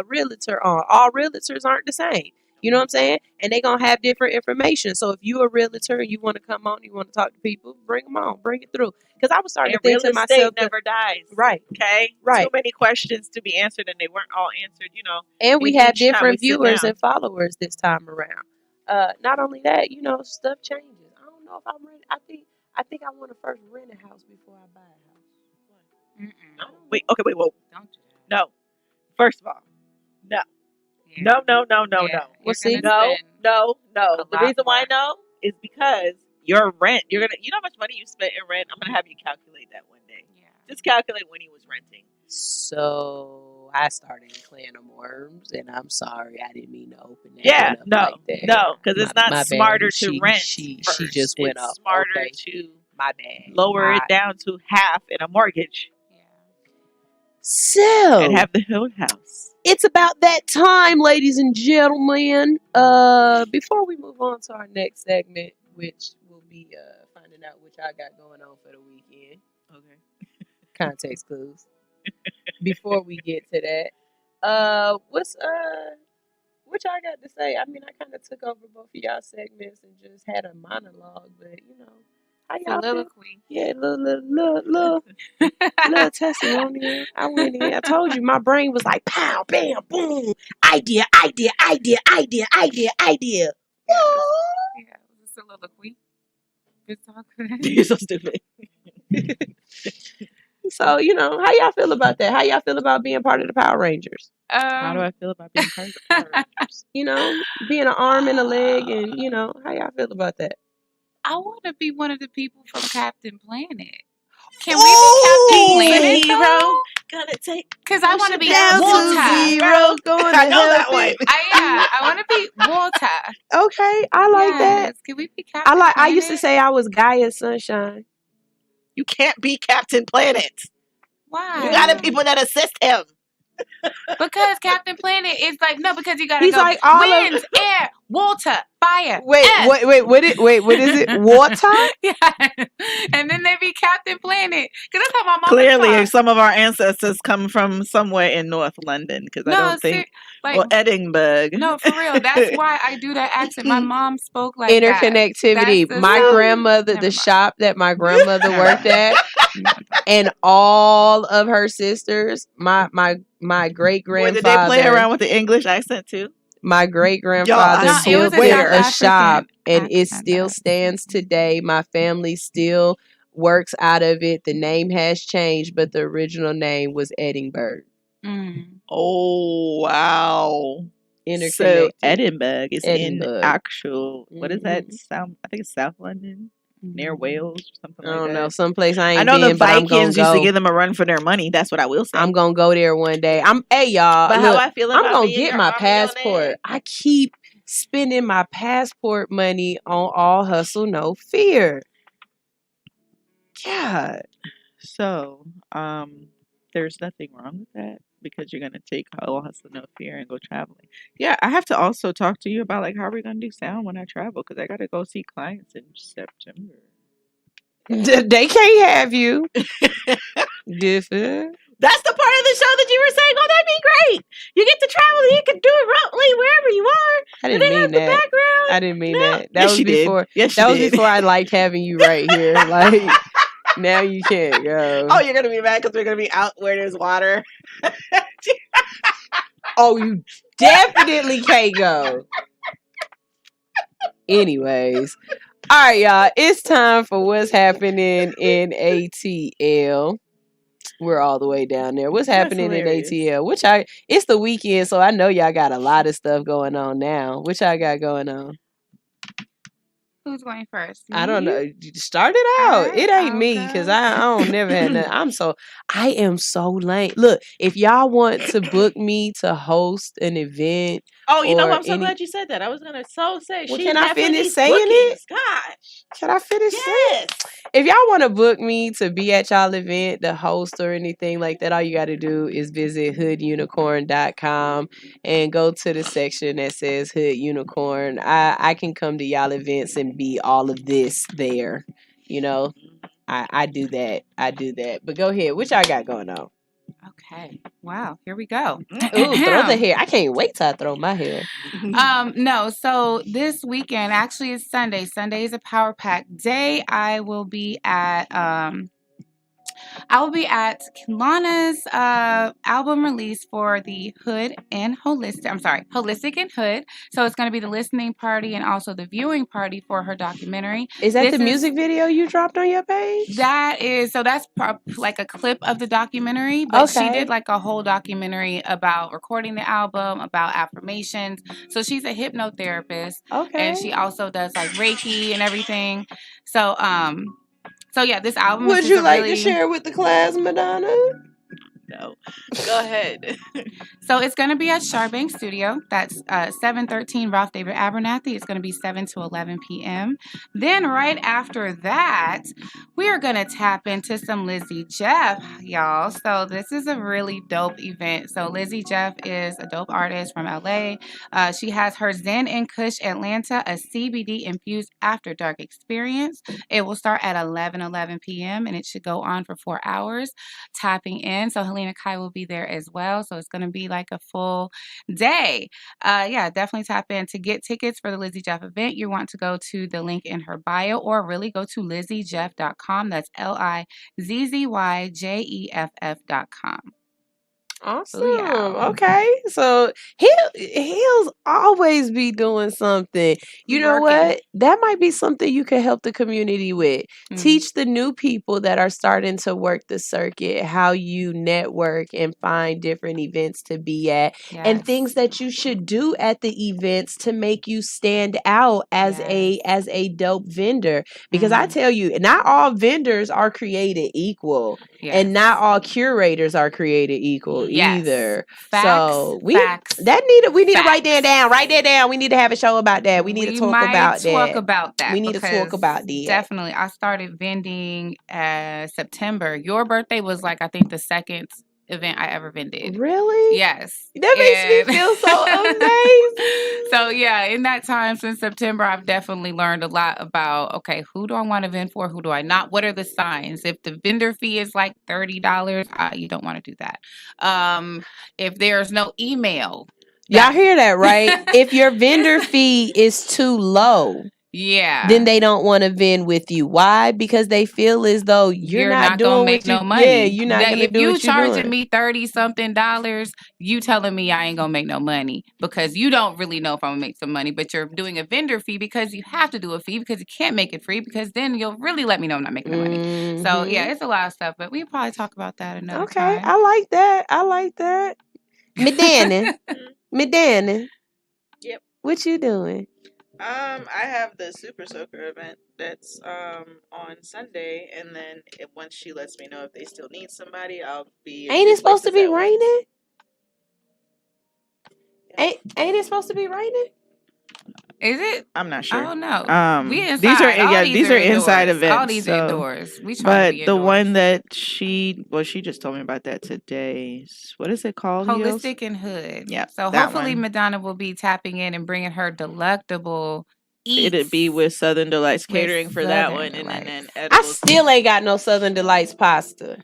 realtor on. All realtors aren't the same. You know what I'm saying? And they're going to have different information. So if you're a realtor and you want to come on, you want to talk to people, bring them on, bring it through. Because I was starting to think to myself, never dies. Right. Okay. Right. Too many questions to be answered and they weren't all answered, you know. And we had different viewers and followers this time around. Not only that, you know, stuff changes. I don't know if I'm ready. I think I want to first rent a house before I buy a house. Wait, whoa. Don't do that. No. First of all, no. Yeah. No. Well, see, no. The reason why I know is because your rent, you know how much money you spent in rent? I'm going to have you calculate that one day. Yeah. Just calculate when he was renting. So I started clan of worms, and I'm sorry, I didn't mean to open that. Yeah, one up like that. No, because it's not smarter to rent. She just went it's up. Smarter okay. to my bad. Lower it down to half in a mortgage. So and have the whole house. It's about that time, ladies and gentlemen. Before we move on to our next segment, which will be finding out what y'all got going on for the weekend. Okay. Context clues. Before we get to that, what y'all got to say? I mean, I kind of took over both of y'all segments and just had a monologue, but you know, How y'all feel? Soliloquy. Yeah, little testimonial. I went in. I told you my brain was like pow, bam, boom. Idea. Yeah, it was a soliloquy. It's all good. You're so stupid. So, how y'all feel about that? How y'all feel about being part of the Power Rangers? How do I feel about being part of the Power Rangers? Being an arm and a leg, and how y'all feel about that? I want to be one of the people from Captain Planet. Can we be Captain Planet? Zero. Gonna take. Because I want to be down to Walter. zero, going I to know that help one. it. I want to be Walter. Okay, I like that. Yes. Can we be Captain I used to Planet? say I was Gaia Sunshine. You can't be Captain Planet. Why? You got people that assist him. Because Captain Planet is like, no, because you gotta He's go like all winds, air, water, fire. Wait, earth. what is it? Water? Yeah. And then they be Captain Planet. Because that's how my mom Clearly, talks. some of our ancestors come from somewhere in North London. Because I don't think. Or Edinburgh. No, for real. That's why I do that accent. My mom spoke like Interconnectivity. That. My grandmother, the shop that my grandmother worked at, and all of her sisters, my great grandfather. Did they play around with the English accent too? My great grandfather built a shop, and it still stands today. My family still works out of it. The name has changed, but the original name was Edinburgh. Oh wow! So Edinburgh is in actual. What is that? I think it's South London, near Wales, or something like that. I don't know, someplace I ain't I know been, the but I'm gonna Vikings used go. to give them a run for their money. That's what I will say. I'm gonna go there one day. Hey y'all, But look, how I feel I'm about gonna being get your my army passport. I keep spending my passport money on All Hustle No Fear. God. So, there's nothing wrong with that because you're gonna take All Hustle No Fear and go traveling. Yeah, I have to also talk to you about how we're gonna do sound when I travel because I gotta go see clients in September. They can't have you. Different. That's the part of the show that you were saying, oh, that'd be great. You get to travel and you can do it remotely wherever you are. I didn't mean have that. The background. I didn't mean that. That Yes, was you did. before. Yes, that you was did. before I liked having you right here. Now you can't go. Oh, you're gonna be mad because we're gonna be out where there's water. Oh, you definitely can't go. Anyways. All right, y'all. It's time for what's happening in ATL. We're all the way down there. What's happening in ATL? It's the weekend, so I know y'all got a lot of stuff going on now. What y'all got going on? Who's going first? I don't know. Start it out. Right, it ain't me because I don't never had nothing. I am so lame. Look, if y'all want to book me to host an event. Oh, you know what? I'm so glad you said that. I was gonna say. Well, can I finish saying it? Gosh. Can I finish saying it? If y'all want to book me to be at y'all event, the host or anything like that, all you got to do is visit hoodunicorn.com and go to the section that says Hood Unicorn. I can come to y'all events and be all of this there. I do that. But go ahead. What y'all got going on? Okay. Wow. Here we go. Ooh, throw the hair. I can't wait till I throw my hair. No. So this weekend, actually, is Sunday. Sunday is a Power Pack day. I will be at Lana's album release for the Hood and Holistic. I'm sorry, Holistic and Hood. So it's going to be the listening party and also the viewing party for her documentary. Is that the music video you dropped on your page? That's like a clip of the documentary, but she did like a whole documentary about recording the album, about affirmations. So she's a hypnotherapist. Okay. And she also does like Reiki and everything. So yeah, this album Would is you like to share with the class, Madonna? No. Go ahead. So it's going to be at Sharbank Studio. That's 713 Ralph David Abernathy. It's going to be 7 to 11 p.m. Then right after that, we are going to tap into some Lizzie Jeff, y'all. So this is a really dope event. So Lizzie Jeff is a dope artist from LA. She has her Zen and Kush Atlanta, a CBD-infused after dark experience. It will start at 11 p.m. and it should go on for 4 hours. Tapping in. So Helena Helena Kai will be there as well. So it's going to be like a full day. Yeah, definitely tap in. To get tickets for the Lizzie Jeff event, you want to go to the link in her bio or really go to lizziejeff.com. That's LIZZYJEFF.com. Awesome. Oh, yeah. Okay. So he'll always be doing something. You know what? That might be something you can help the community with. Teach the new people that are starting to work the circuit how you network and find different events to be at and things that you should do at the events to make you stand out as a dope vendor. Because I tell you, not all vendors are created equal. And not all curators are created equal either. So we need to write that down. Write that down. We need to have a show about that. We need to talk about that. We need to talk about that. Definitely. I started vending September. Your birthday was like I think the second event I ever vended. Really? Yes. That makes me feel so amazing. So yeah, in that time since September, I've definitely learned a lot about, okay, who do I want to vend for? Who do I not? What are the signs? If the vendor fee is like $30, you don't want to do that. If there's no email. Y'all hear that, right? If your vendor fee is too low, then they don't want to vend with you. Why? Because they feel as though you're not doing gonna make no money. Yeah, you're not gonna if do you what you're charging doing. me $30-something, you telling me I ain't gonna make no money because you don't really know if I'm gonna make some money. But you're doing a vendor fee because you have to do a fee because you can't make it free because then you'll really let me know I'm not making no money. So yeah, it's a lot of stuff, but we probably talk about that another time. I like that. Midani. Yep. What you doing? I have the Super Soaker event that's on Sunday, and then once she lets me know if they still need somebody, I'll be. Ain't it supposed to be raining? Ain't it supposed to be raining? Is it? I'm not sure. I don't know. We inside. These are inside events. All these are indoors. We try but to be the indoors. one that she just told me about that today. What is it called? Holistic and Hood. Yeah. So hopefully Madonna will be tapping in and bringing her delectable eats. It'd be with Southern Delights catering for that one, and then I still ain't got no Southern Delights pasta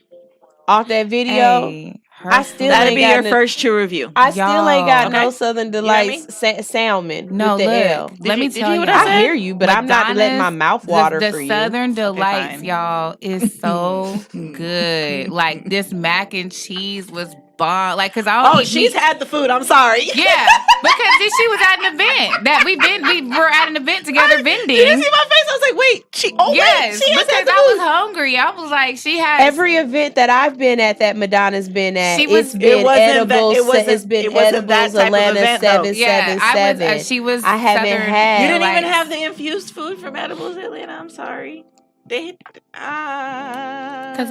off that video. I still that'd ain't be got your no, first true review. I still ain't got no Okay. Southern Delights salmon No, with the look, L. let me tell you. I hear you, but I'm not letting my mouth water the for you. Southern Delights, y'all, is so good. Like this mac and cheese was bomb. Like, cause I don't eat she's meat. had the food. I'm sorry. Yeah, because she was at an event that we were at an event together vending. You didn't see my face? I was like, wait, yes, she has because had the I food. was hungry. I was like, she had Every event that I've been at that Madonna's been at, it's been it wasn't edibles. that- it wasn't- It's been it wasn't that edibles. type of Atlanta event, though. 777. she was. I haven't Southern had. You didn't even Delights. have the infused food from Edibles Atlanta. I'm sorry. Because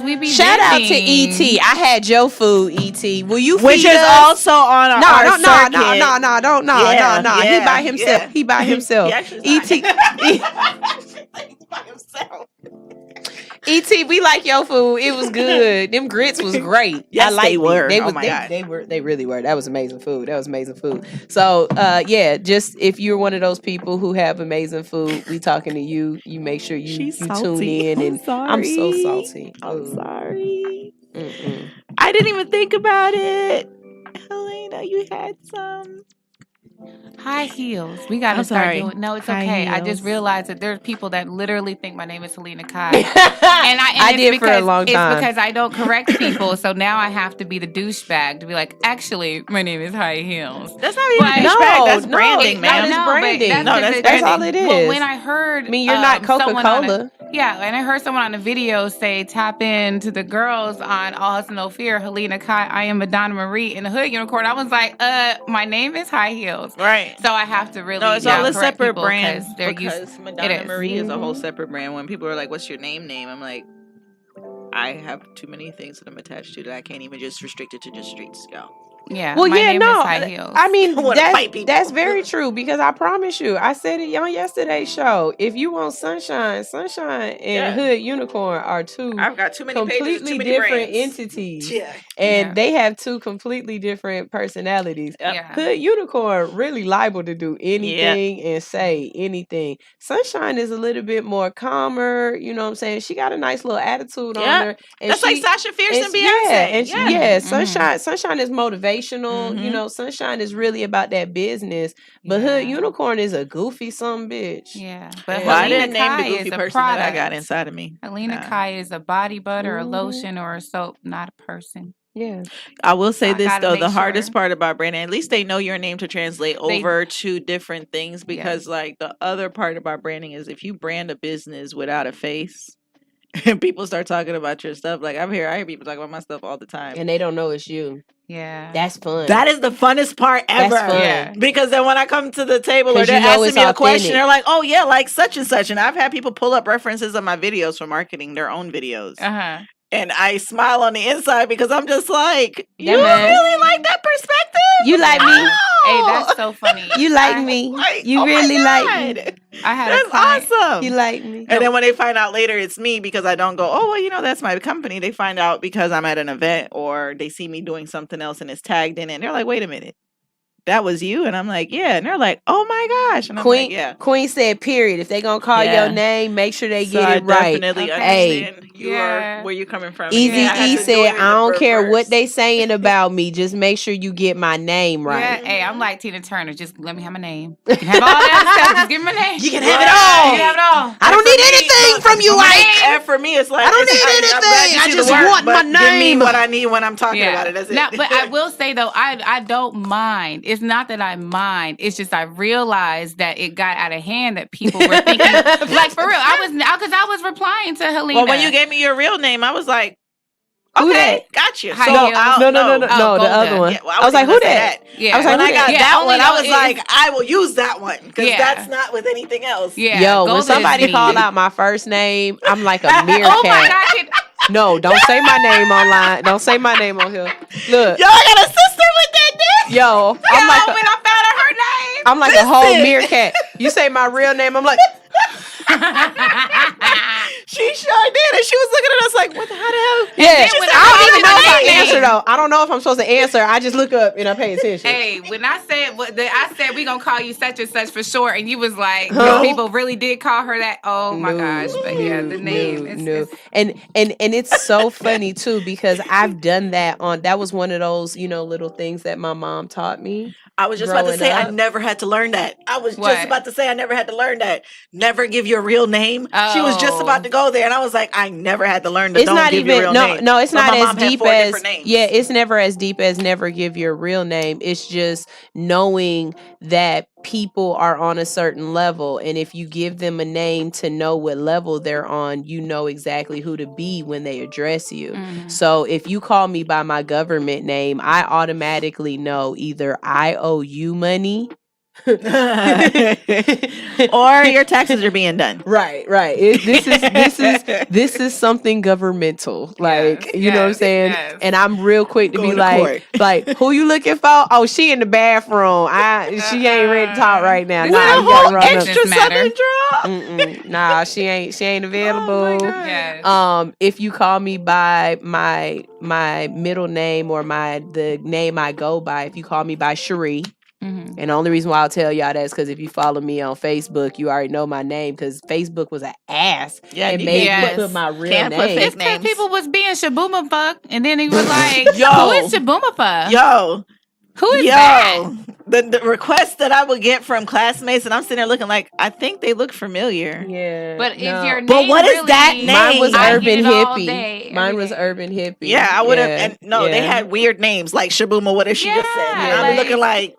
we be Shout out to vending. ET. I had your food, ET. Will you Which feed is us? also on our circuit. No. He by himself. He by himself. ET. ET, we like your food. It was good. Them grits was great. Yes, I liked they were. They Oh was, my they, God. They really were. That was amazing food. So, yeah, just if you're one of those people who have amazing food, we talking to you. You make sure you tune in. And I'm so salty. I'm sorry. Mm-mm. I didn't even think about it. Helena, you had some. High heels. We gotta I'm start sorry. doing. No, it's High okay. I heels. just realized that there's people that literally think my name is Helena Kai, and I did it's for a because- long time. It's because I don't correct people, so now I have to be the douchebag to be like, actually, my name is High Heels. That's not even a douchebag. That's branding, man. That's branding. That's all it is. Well, when I heard, I mean, you're not someone on Coca-Cola. and I heard someone on the video say, "Tap in to the girls on All Hustle No Fear, Helena Kai. I am Madonna Marie in the Hood Unicorn." I was like, my name is High Heels, right? So I have to really No, it's all a correct separate people brand they're because used. Madonna it is. Marie is a whole separate brand. When people are like, "What's your name?" I'm like, I have too many things that I'm attached to that I can't even just restrict it to just streets, y'all. Yeah. Well, my yeah, name no. is High Heels. I mean, wanna fight people. that's very true because I promise you, I said it on yesterday's show. If you want Sunshine and Yeah. Hood Unicorn are two I've got too many pages, completely too many different brands. entities. Yeah. And Yeah. they have two completely different personalities. Yeah. Hood Unicorn really liable to do anything and say anything. Sunshine is a little bit more calmer, you know what I'm saying? She got a nice little attitude on Yeah. her. And That's like Sasha Fierce and Beyonce. Yeah, and Yeah. Sunshine is motivational. You know, Sunshine is really about that business. But Hood Unicorn is a goofy some bitch. Yeah. But Well, I Helena didn't name the Kai goofy is a person that I product. got inside of me. Helena Nah. Kai is a body butter, a Mhm. lotion, or a soap, not a person. Yeah. I will say I this gotta though, make the hardest sure. part about branding, at least they know your name to translate They- over to different things because like the other part about branding is if you brand a business without a face and people start talking about your stuff, like I hear people talk about my stuff all the time. And they don't know it's you. Yeah. That's fun. That is the funnest part ever. That's fun. Yeah. Because then when I come to the table or 'Cause they're you know asking it's me a question, authentic. they're like, oh yeah, like such and such. And I've had people pull up references of my videos for marketing their own videos. Uh-huh. And I smile on the inside because I'm just like, Yeah, you man. really like that perspective? You like me? Hey, that's so funny. You like I- me? Like, You oh my really like me? God. I had a That's client. awesome. You like me? And then when they find out later it's me because I don't go, oh, well, you know, that's my company. They find out because I'm at an event or they see me doing something else and it's tagged in it. And they're like, wait a minute. That was you? And I'm like, yeah. And they're like, oh my gosh. And I'm Queen, like, yeah. Queen said, period. If they gonna call Yeah. your name, make sure they So get I it right. definitely Hey, understand you Yeah. are where you're coming from. Easy Yeah, I had E to do said, it in I the don't care what reverse. they saying about me. Just make sure you get my name right. Yeah, hey, I'm like Tina Turner. Just let me have my name. You can have all that other stuff. Just give me my name. You can have it all. You can have it all. I don't need anything from you, Ike. And for me, it's like I don't it's- need I'm glad anything. you I see the just work, want my but Give name. me what I need when I'm talking about it. That's it. No, but I will say though, I don't mind. It's not that I mind. It's just I realized that it got out of hand. That people were thinking, like for real. I was replying to Helena. Well, when you gave me your real name, I was like, Who okay, that? got you. High So heels. I'll- No, Oh, no, the Golden. other one. Yeah, well, I was like, even who gonna say that? Yeah. I was like, when who I got that? that only one, I was though like, it's- I will use that one because Yeah. that's not with anything else. Yeah, Yo, when Golden somebody is call me. out my first name, I'm like a meerkat. Oh my God! No, don't say my name online. Don't say my name on here. Look, Yo, I got a sister with that name. yo, I'm like when I found out her name. I'm like a whole meerkat. You say my real name, I'm like, She sure did, and she was looking at us like, "What the hell?" yeah. when I don't even know if I name. answer though. I don't know if I'm supposed to answer. I just look up and I pay attention. Hey, when I said we gonna call you such and such for short, and you was like, Huh? people really did call her that. Oh my gosh! But yeah, the name. No. And it's so funny too because I've done that on. That was one of those little things that my mom taught me. I was just about to growing say I up. never had to learn that. I was What? just about to say I never had to learn that. Never give your real name. She was just Oh. about to go there, and I was like, I never had to learn to It's don't not give your even real name. no. It's But not my as mom had deep 4 as different names. yeah. It's never as deep as never give your real name. It's just knowing that people are on a certain level, and if you give them a name to know what level they're on, you know exactly who to be when they address you. Mm-hmm. So if you call me by my government name, I automatically know either I owe you money. Or your taxes are being done. Right. This is something governmental. Like, you know what I'm saying? yes. And I'm real quick to Going be to court. like, who you looking for? Oh, she in the bathroom. She ain't ready to talk right now. This Nah, is a you gotta whole run up. extra matter. Nah, she ain't available. Yes. If you call me by my middle name or the name I go by, if you call me by Cherie. Mhm. And the only reason why I'll tell y'all that is because if you follow me on Facebook, you already know my name because Facebook was an ass. Yeah, and you made can't me put my real can't put name. fake It's because names. people was being Shabooma Fuck, and then he was like, Yo. "Who is Shabooma Fuck? Yo, Who is that?" the requests that I would get from classmates, and I'm sitting there looking like I think they look familiar. Yeah. But is your name But what is really, that name? Mine was I Urban get it all Hippie. day, Mine every was day. Urban Hippie. Yeah, I would have. Yeah, And no, they yeah. had weird names like Shabooma. What if she just said? Yeah, And I'm like- looking like,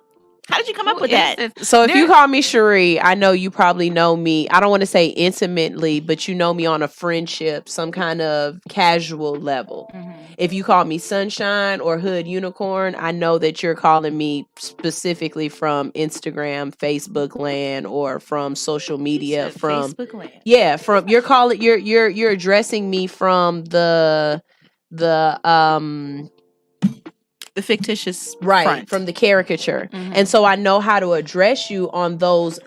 how did you come up with that? So if you call me Cherie, I know you probably know me. I don't want to say intimately, but you know me on a friendship, some kind of casual level. Mm-hmm. If you call me Sunshine or Hood Unicorn, I know that you're calling me specifically from Instagram, Facebook land, or from social media. From Facebook land. yeah, from you're addressing me from the the fictitious right front. from the caricature, and so I know how to address you on those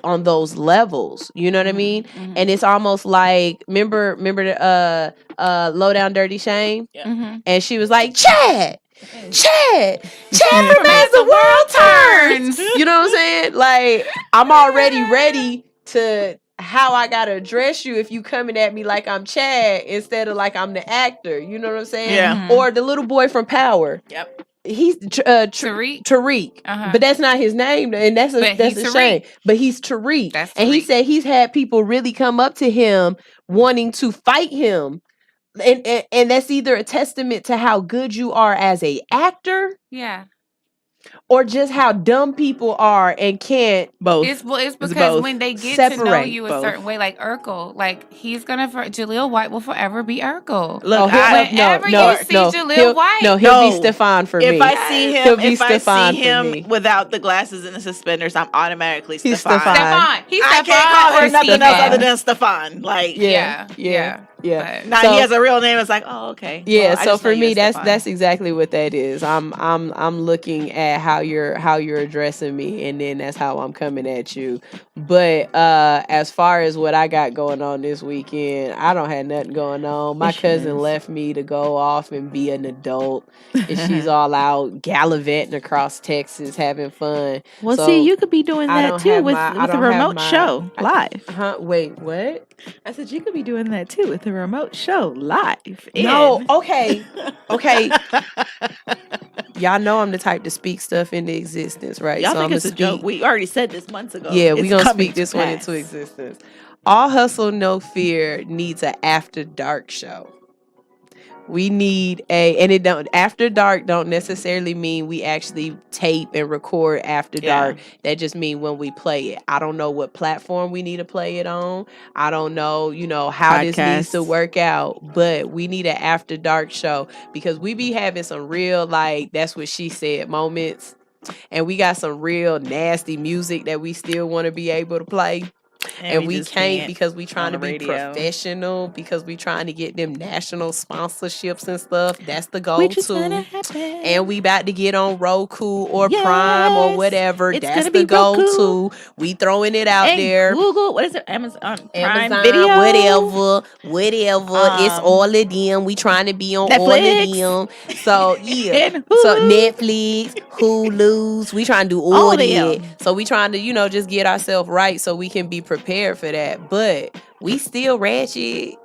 levels. You know what I mean? And it's almost like remember the Low Down Dirty Shame, and she was like Chad from as the world turns. You know what I'm saying? Like I'm already ready to how I gotta address you if you coming at me like I'm Chad instead of like I'm the actor. You know what I'm saying? Yeah. Or the little boy from Power. Yep. He's Tariq, but that's not his name, and that's a shame. But he's Tariq, and he said he's had people really come up to him wanting to fight him, and that's either a testament to how good you are as a actor, or just how dumb people are and can't both. It's because when they get to know you a certain way, like Urkel, like he's gonna Jaleel White will forever be Urkel. Look, whenever you see Jaleel White, he'll be Stefan for me. If I see him, Stefan for me. without the glasses and the suspenders, I'm automatically Stefan. He's Stefan. He's I Stefan can't call or him nothing Stefan. else other than Stefan. Like Yeah. Now he has a real name. It's like, oh, okay. Yeah, Well, I so just know for me you're that's Stefan. exactly what that is. I'm looking at how you're addressing me, and then that's how I'm coming at you. But as far as what I got going on this weekend, I don't have nothing going on. My cousin left me to go off and be an adult, and she's all out gallivanting across Texas having fun. Well, So see, you could be doing I that don't too have with I a don't have remote my- show live. Wait, what? I said you could be doing that too with a remote show live. No, okay. Y'all know I'm the type to speak stuff into existence, right? Y'all So think I'ma it's a joke? We already said this months ago. Yeah, we're It's gonna coming speak to this one pass. into existence. All Hustle No Fear needs an after dark show. We need after dark don't necessarily mean we actually tape and record after dark. That just means when we play it. I don't know what platform we need to play it on. I don't know, how this needs to Podcasts. work out, but we need an after dark show because we be having some real that's what she said moments, and we got some real nasty music that we still want to be able to play. And we just can't because we trying to on the be radio. professional, because we trying to get them national sponsorships and stuff. That's the goal Which is too. gonna happen. And we about to get on Roku or Prime or whatever. It's That's gonna the be goal Roku. too. We throwing it out And there. Google, what is it? Amazon Prime Amazon, Video, whatever. It's all of them. We trying to be on Netflix. all of them. So yeah, And so Hulu. Netflix, Hulu's. We trying to do all All of of it. them. So we trying to just get ourselves right so we can be prepared for that. But we still ratchet.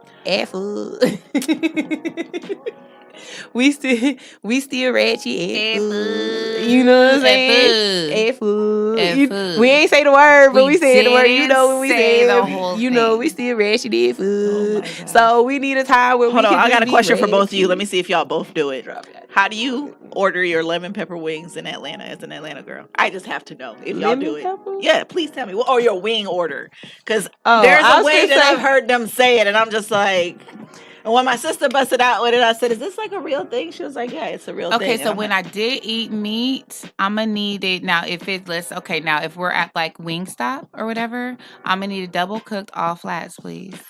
We still ratchet. You know what I'm saying? We ain't say the word, but we said the word. You know what we say said. the whole We still ratchet food. So we need a time where Hold we on, can I just got a be question for both of you. ratchet. Let me see if y'all both do it. How do you order your lemon pepper wings in Atlanta as an Atlanta girl? I just have to know if y'all do Lemon it. pepper? Yeah, please tell me. Or your wing order. Because Oh, there's I a was way gonna that say- I've heard them say it, and I'm just like... And when my sister busted out with it, I said, is this like a real thing? She was like, yeah, it's a real thing. Okay, And so I'm when like, I did eat meat, I'm gonna need it now. If we're at like Wingstop or whatever, I'm gonna need a double cooked all flats, please.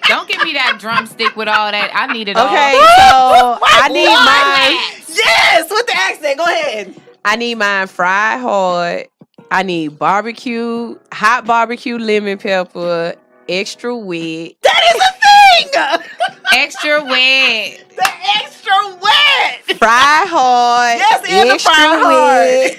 Don't give me that drumstick with all that. I need it all. Okay, so I need mine. Yes, with the accent. Go ahead. I need mine fried hard. I need hot barbecue lemon pepper, extra wet. That is a thing. Extra wet. The extra wet. Fry hard. Yes, and the extra fried hard.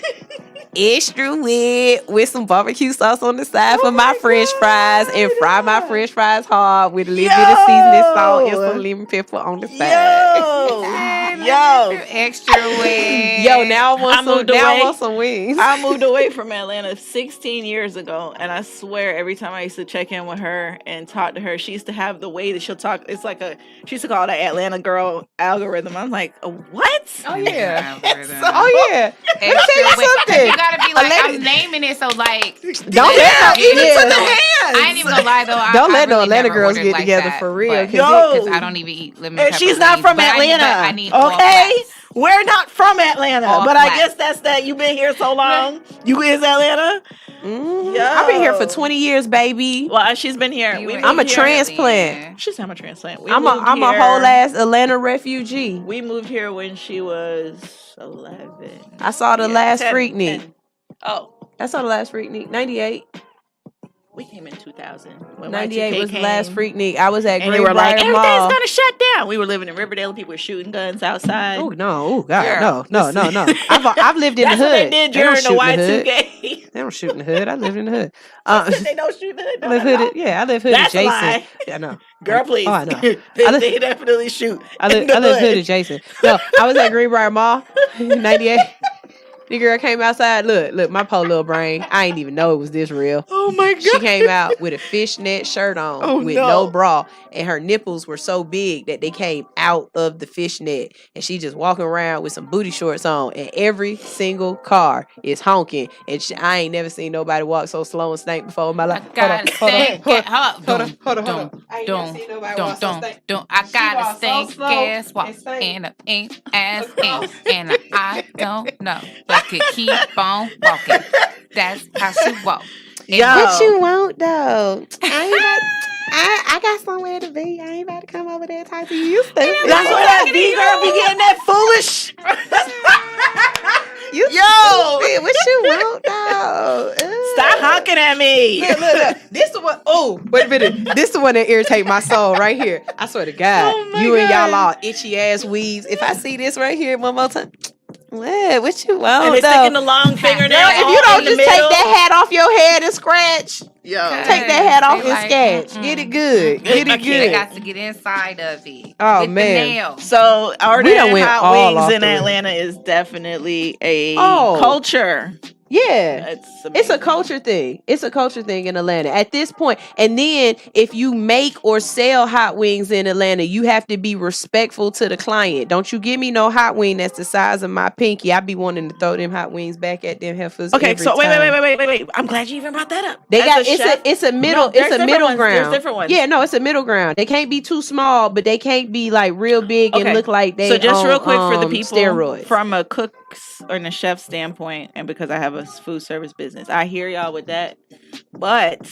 Extra wet with some barbecue sauce on the side for my French fries, and fry my French fries hard with a little bit of seasoning salt and some lemon pepper on the side. Yo. Extra wet. Yo, now I want some wings. I moved away from Atlanta 16 years ago, and I swear every time I used to check in with her and talk to her, she used to have the way that she'll talk. It's like she used to call it an Atlanta girl algorithm. I'm like, what? Oh yeah. Algorithm. Oh yeah. Let me tell you something. You gotta be like, I'm naming it, so like, Don't let no even to the hands. I ain't even gonna lie though. Don't let no really Atlanta never girls ordered get like together that, for real, but- 'cause Because I don't even eat lemon And pepper she's not wings, from but Atlanta. I need all Okay. flats. We're not from Atlanta, All but black. I guess that's that. You've been here so long. You is Atlanta? I've been here for 20 years, baby. Well, she's been here. I'm a transplant. She's I'm a transplant. I'm a whole ass Atlanta refugee. We moved here when she was 11. I saw the last Freaknik. 10. Oh, I saw the last Freaknik. 98. we came in 2000. When 98 Y2K was the last Freaknik. I was at and they were like, Greenbrier everything's Mall. gonna shut down. We were living in Riverdale. People were shooting guns outside. Oh no! Oh God! Girl, No! I've lived in the That's what hood. they did They don't during the shoot in the hood. Y2K. They don't shoot in the hood. I lived in the hood. They don't shoot in the hood. I live hood. Yeah, I live hood That's a adjacent. lie. Yeah, I know. Girl, please. Oh, I know. They definitely shoot. I in live the hood adjacent. No, I was at Greenbrier Mall, 98. The girl came outside. Look, my poor little brain. I ain't even know it was this real. Oh my God. She came out with a fishnet shirt on with no bra, and her nipples were so big that they came out of the fishnet, and she just walking around with some booty shorts on, and every single car is honking, and I ain't never seen nobody walk so slow and stank before in my life. Got a stink. Hold on. I ain't never seen nobody walk so stank. I got a walked so stink slow ass walk and stank. and a ink ass ink, and I don't know, but could keep on walking. That's how she walk. What you want though? I got somewhere to be. I ain't about to come over there and talk to you. Stupid. That's what that B girl be getting that foolish. You stupid. What you want though? Stop honking at me. Look. This the one. Oh, wait a minute. This the one that irritate my soul right here. I swear to God, you and y'all all itchy ass weeds. If I see this right here one more time. What you want? And they though? sticking the long fingernail. Girl, if you don't just take that hat off your head and scratch, take that hat off and sketch. Get it good. Get it They good. got to get inside of it. Oh, with man. the nail. So We ordering done went all hot off wings in the rails. Atlanta is definitely a Oh. culture. Yeah, it's a culture thing. It's a culture thing in Atlanta at this point. And then if you make or sell hot wings in Atlanta, you have to be respectful to the client. Don't you give me no hot wing that's the size of my pinky. I be wanting to throw them hot wings back at them heifers. Okay, every so time. wait. I'm glad you even brought that up. They As got a chef- it's a middle No, there's it's a different middle ones. ground. There's different ones. Yeah, no, it's a middle ground. They can't be too small, but they can't be like real big and Okay. look like they. So just on, real quick for the people steroids. from a cook's or a chef standpoint, and because I have a food service business, I hear y'all with that. But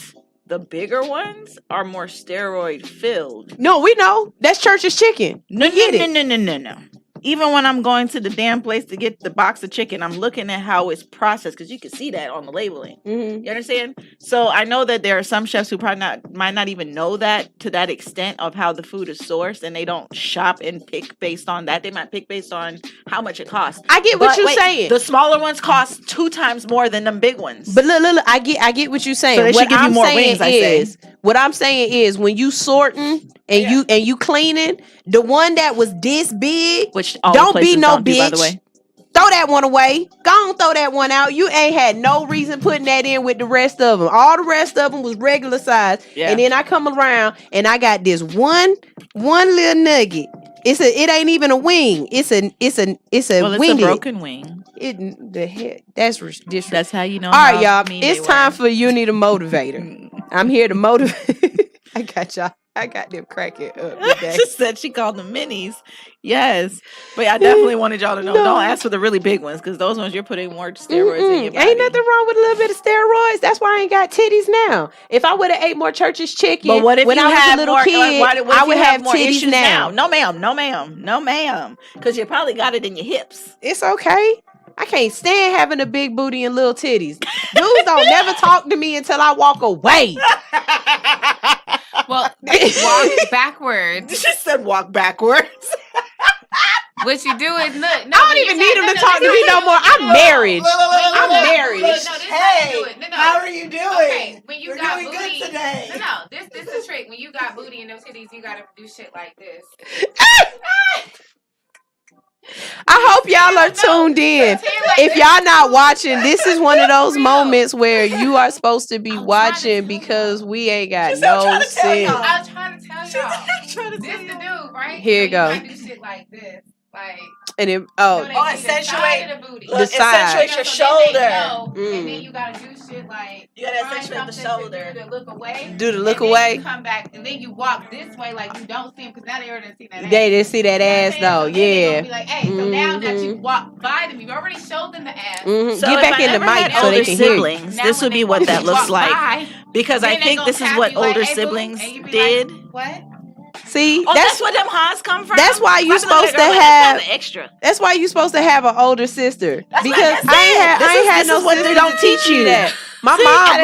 the bigger ones are more steroid filled. No, we know that's Church's chicken. No. it. Even when I'm going to the damn place to get the box of chicken, I'm looking at how it's processed because you can see that on the labeling. Mm-hmm. You understand? So I know that there are some chefs who might not even know that to that extent of how the food is sourced, and they don't shop and pick based on that. They might pick based on how much it costs. I get what you're saying. The smaller ones cost 2 times more than them big ones. But look, I get what you're saying. So they what should give you I'm more saying wings, I say. is, what I'm saying is, when you sorting and you cleaning, the one that was this big, which all don't places be no don't do, bitch. by the way. Throw that one away. Go on, throw that one out. You ain't had no reason putting that in with the rest of them. All the rest of them was regular size. Yeah. And then I come around and I got this one little nugget. It ain't even a wing. It's a Well, it's winged. a broken wing. That's disrespectful. That's how you know. All right, how y'all. mean It's they time were. for You Need a Motivator. I'm here to motivate. I got y'all. I got them cracking up today. She said she called them minis. Yes, but I definitely wanted y'all to know. No. Don't ask for the really big ones because those ones you're putting more steroids in your body. Ain't nothing wrong with a little bit of steroids. That's why I ain't got titties now. If I would have ate more Church's chicken But what if when you I was had a little more, kid, what if I you would have more titties issues now. No, ma'am, because you probably got it in your hips. It's okay. I can't stand having a big booty and little titties. Dudes don't never talk to me until I walk away. Well, walk backwards. She said walk backwards. What you do is look. I don't even need them to talk to me no more. I'm married. I'm married. How are you doing? Okay, when you You're got doing booty, good today. No, this is a trick. When you got booty and no titties, you gotta do shit like this. I hope y'all are tuned in. If y'all not watching, this is one of those moments where you are supposed to be watching because we ain't got no sense. I'm trying to tell y'all. This the dude, right? Here you So go. You gotta do shit like this. Like, and then accentuate the side. accentuate your shoulder. And then you gotta do shit like you gotta accentuate the shoulder. Do the look away. Do the look and away. Then you come back and then you walk this way like you don't see him because now they already see that ass. They didn't see that ass though. So they Yeah. gonna be like, hey, so now that you walk by them, you already showed them the ass. So Get if back I in the ever mic had so they older can hear you. siblings, this would be what that looks like. Because I think this is what older siblings did. What? See, that's where them highs come from. That's why you supposed to have extra. That's why you supposed to have an older sister. Because I ain't had no what sister they don't to teach you that. My See, mom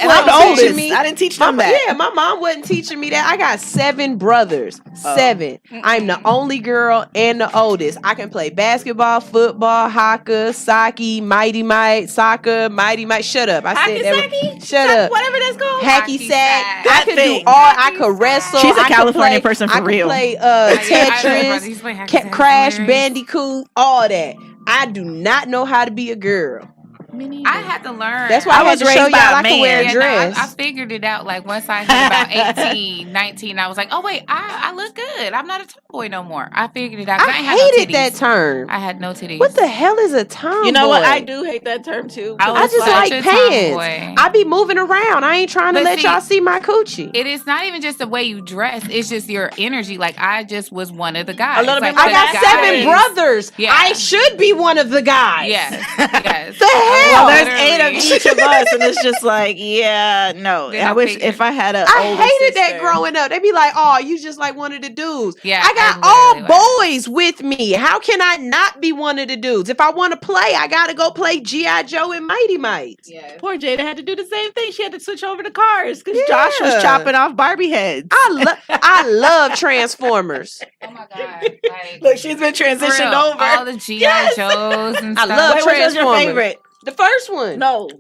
wasn't teaching me. I didn't teach them that. Yeah, my mom wasn't teaching me that. I got 7 brothers. 7. I'm the only girl and the oldest. I can play basketball, football, hockey, sake, mighty might, soccer, mighty might. Shut up. I said that. Shut up. Whatever that's called. Hacky sack. I could thing. do all. I could wrestle. She's a I could California play- person for I could real. play He's playing Tetris, Hacky Sack. Crash Bandicoot, all that. I do not know how to be a girl. I had to learn. That's why I had to show y'all I can wear a Yeah, dress. I figured it out like once I hit about 18, 19. I was like, oh wait, I look good. I'm not a tomboy no more. I figured it out. 'cause I ain't had no hated titties. that term. I had no titties. What the hell is a tomboy? You know what? I do hate that term too. I just like pants. I be moving around. I ain't trying to But let see, y'all see my coochie. It is not even just the way you dress. It's just your energy. Like I just was one of the guys. A little like, bit. I got the 7 brothers. Yeah. I should be one of the guys. Yes. Yes. The hell? Well, there's 8 of each of us, and it's just like, yeah, no. I wish if I had a I older hated sister. that growing up. They be like, "Oh, you just like one of the dudes." Yeah, I got all boys with me. How can I not be one of the dudes? If I want to play, I gotta go play G.I. Joe and Mighty Mites. Poor Jada had to do the same thing. She had to switch over to cars because Josh was chopping off Barbie heads. I love Transformers. Oh my god! Like, Look, she's been transitioned real, over. all the G.I. Joes and I stuff. love Wait, which was your Transformers. favorite? The first one. No. Are you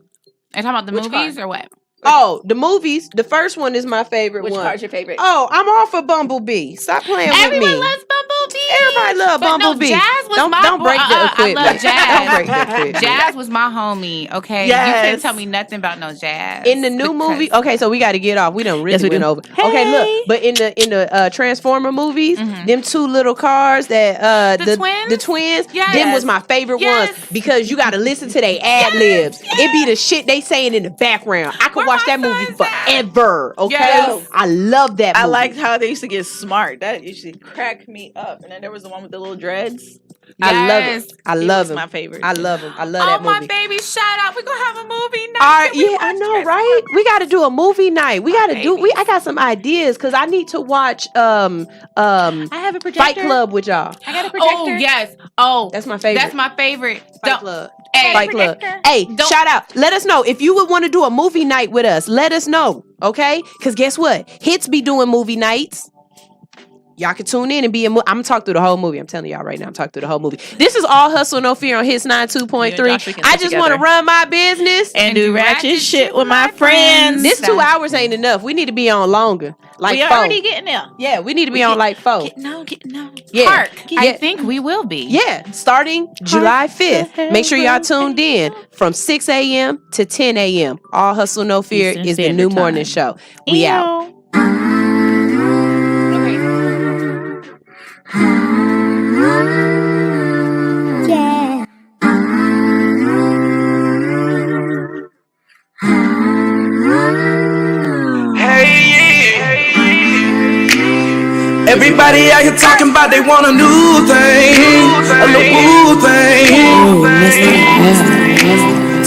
talking about the Which movies part? or what? Oh, the movies. The first one is my favorite Which one. part's your favorite? Oh, I'm off of Bumblebee. Stop playing with me. Everyone loves Bumblebee. Everybody love But no, Bumblebee. Jazz was don't my don't break the I equipment. love Jazz. Don't break the equipment. Jazz was my homie. Okay, you Yes. can't tell me nothing about no Jazz. In the new movie, okay, so we got to get off. We don't really Yes, we went do. over. Okay, look, but in the Transformer movies, them 2 little cars that The twins? the twins, Yes. them was my favorite Yes. ones because you got to listen to their ad libs. It be the shit they saying in the background. I could watch that movie forever. Okay, Yes. I love that movie. I liked how they used to get smart. That used to crack me up. And then there was the one with the little dreads. I love Yes. it. I He love was him. my favorite. I love him. I love Oh that my movie. baby, shout out! We're gonna have a movie night. All right, Can we yeah, I watch know, Transformers? right? We got to do a movie night. We got to do. I got some ideas because I need to watch I have a projector. Fight Club with y'all. I got a projector. Oh yes. Oh, That's my favorite. that's my favorite. Fight Don't- Club. Hey, Fight Club. Hey, shout out. Let us know if you would want to do a movie night with us. Let us know, okay? Because guess what? Hits be doing movie nights. Y'all can tune in and be I'm gonna talk through the whole movie. I'm telling y'all right now, I'm talking through the whole movie. This is All Hustle No Fear on Hits 92.3. I just want to run my business and do ratchet shit with my friends. This 2 hours ain't enough. We need to be on longer. Like we 4. already getting there. Yeah, we need to be on like 4. Getting on. Yeah. Park. I Yeah. think we will be. Yeah, starting July 5th. Make sure y'all tuned in from 6 a.m. to 10 a.m. All Hustle No Fear Eastern is the Standard new Time. morning show. We out. Yeah. Everybody out here talking about they want a new thing, a new thing.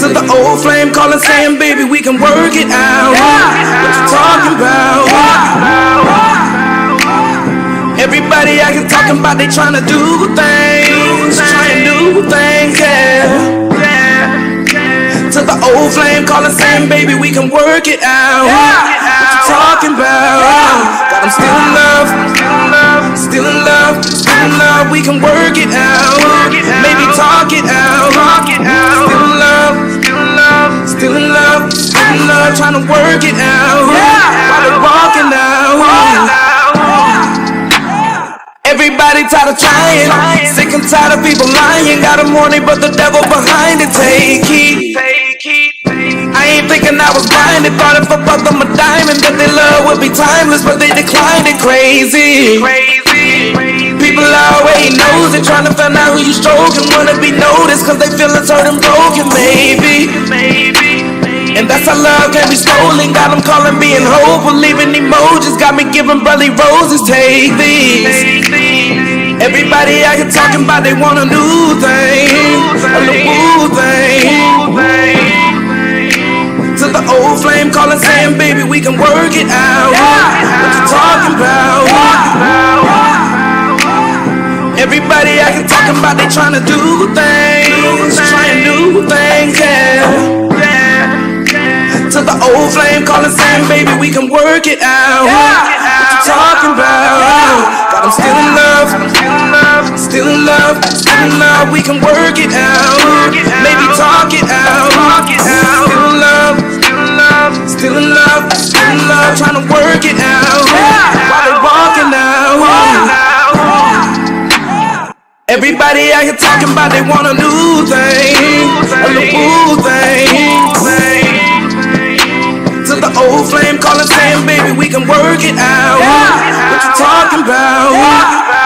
To the old flame calling saying, baby, we can work it out. What you talking about? Everybody out here talking about they trying to do things, yeah. To the old flame calling saying, baby, we can work it out. What you talking about? I'm still in love, still in love, still in love. We can work it out, maybe talk it out. Still in love, still in love, still in love, trying to work it out while they're walking out. Everybody tired of trying, sick and tired of people lying. Got a morning, but the devil behind it. Take heed. I ain't thinking I was blinded. Thought if I bought them a diamond, that their love would be timeless, but they declined it. Crazy. People always knows it, trying to found out who you stroking. Wanna be noticed cause they feelin' hurt and broken, maybe. And that's how love can be stolen. Got them calling me in hope, believing emojis. Got me giving brotherly roses, take these. Everybody I can talking about, they want a new thing, a new thing. To the old flame calling, saying, baby, we can work it out. What you talking about? Everybody I can talking about, they trying to do things, trying new things, yeah. To the old flame calling, saying, baby, we can work it out. What you talking about? But I'm still in love, still in love, still in love. We can work it out, maybe talk it out. Still in love, still in love, still in love. Trying to work it out while they walking out. Everybody out here talking about they want a new thing, a new thing. To the old flame calling, saying, baby, we can work it out. What you talking about?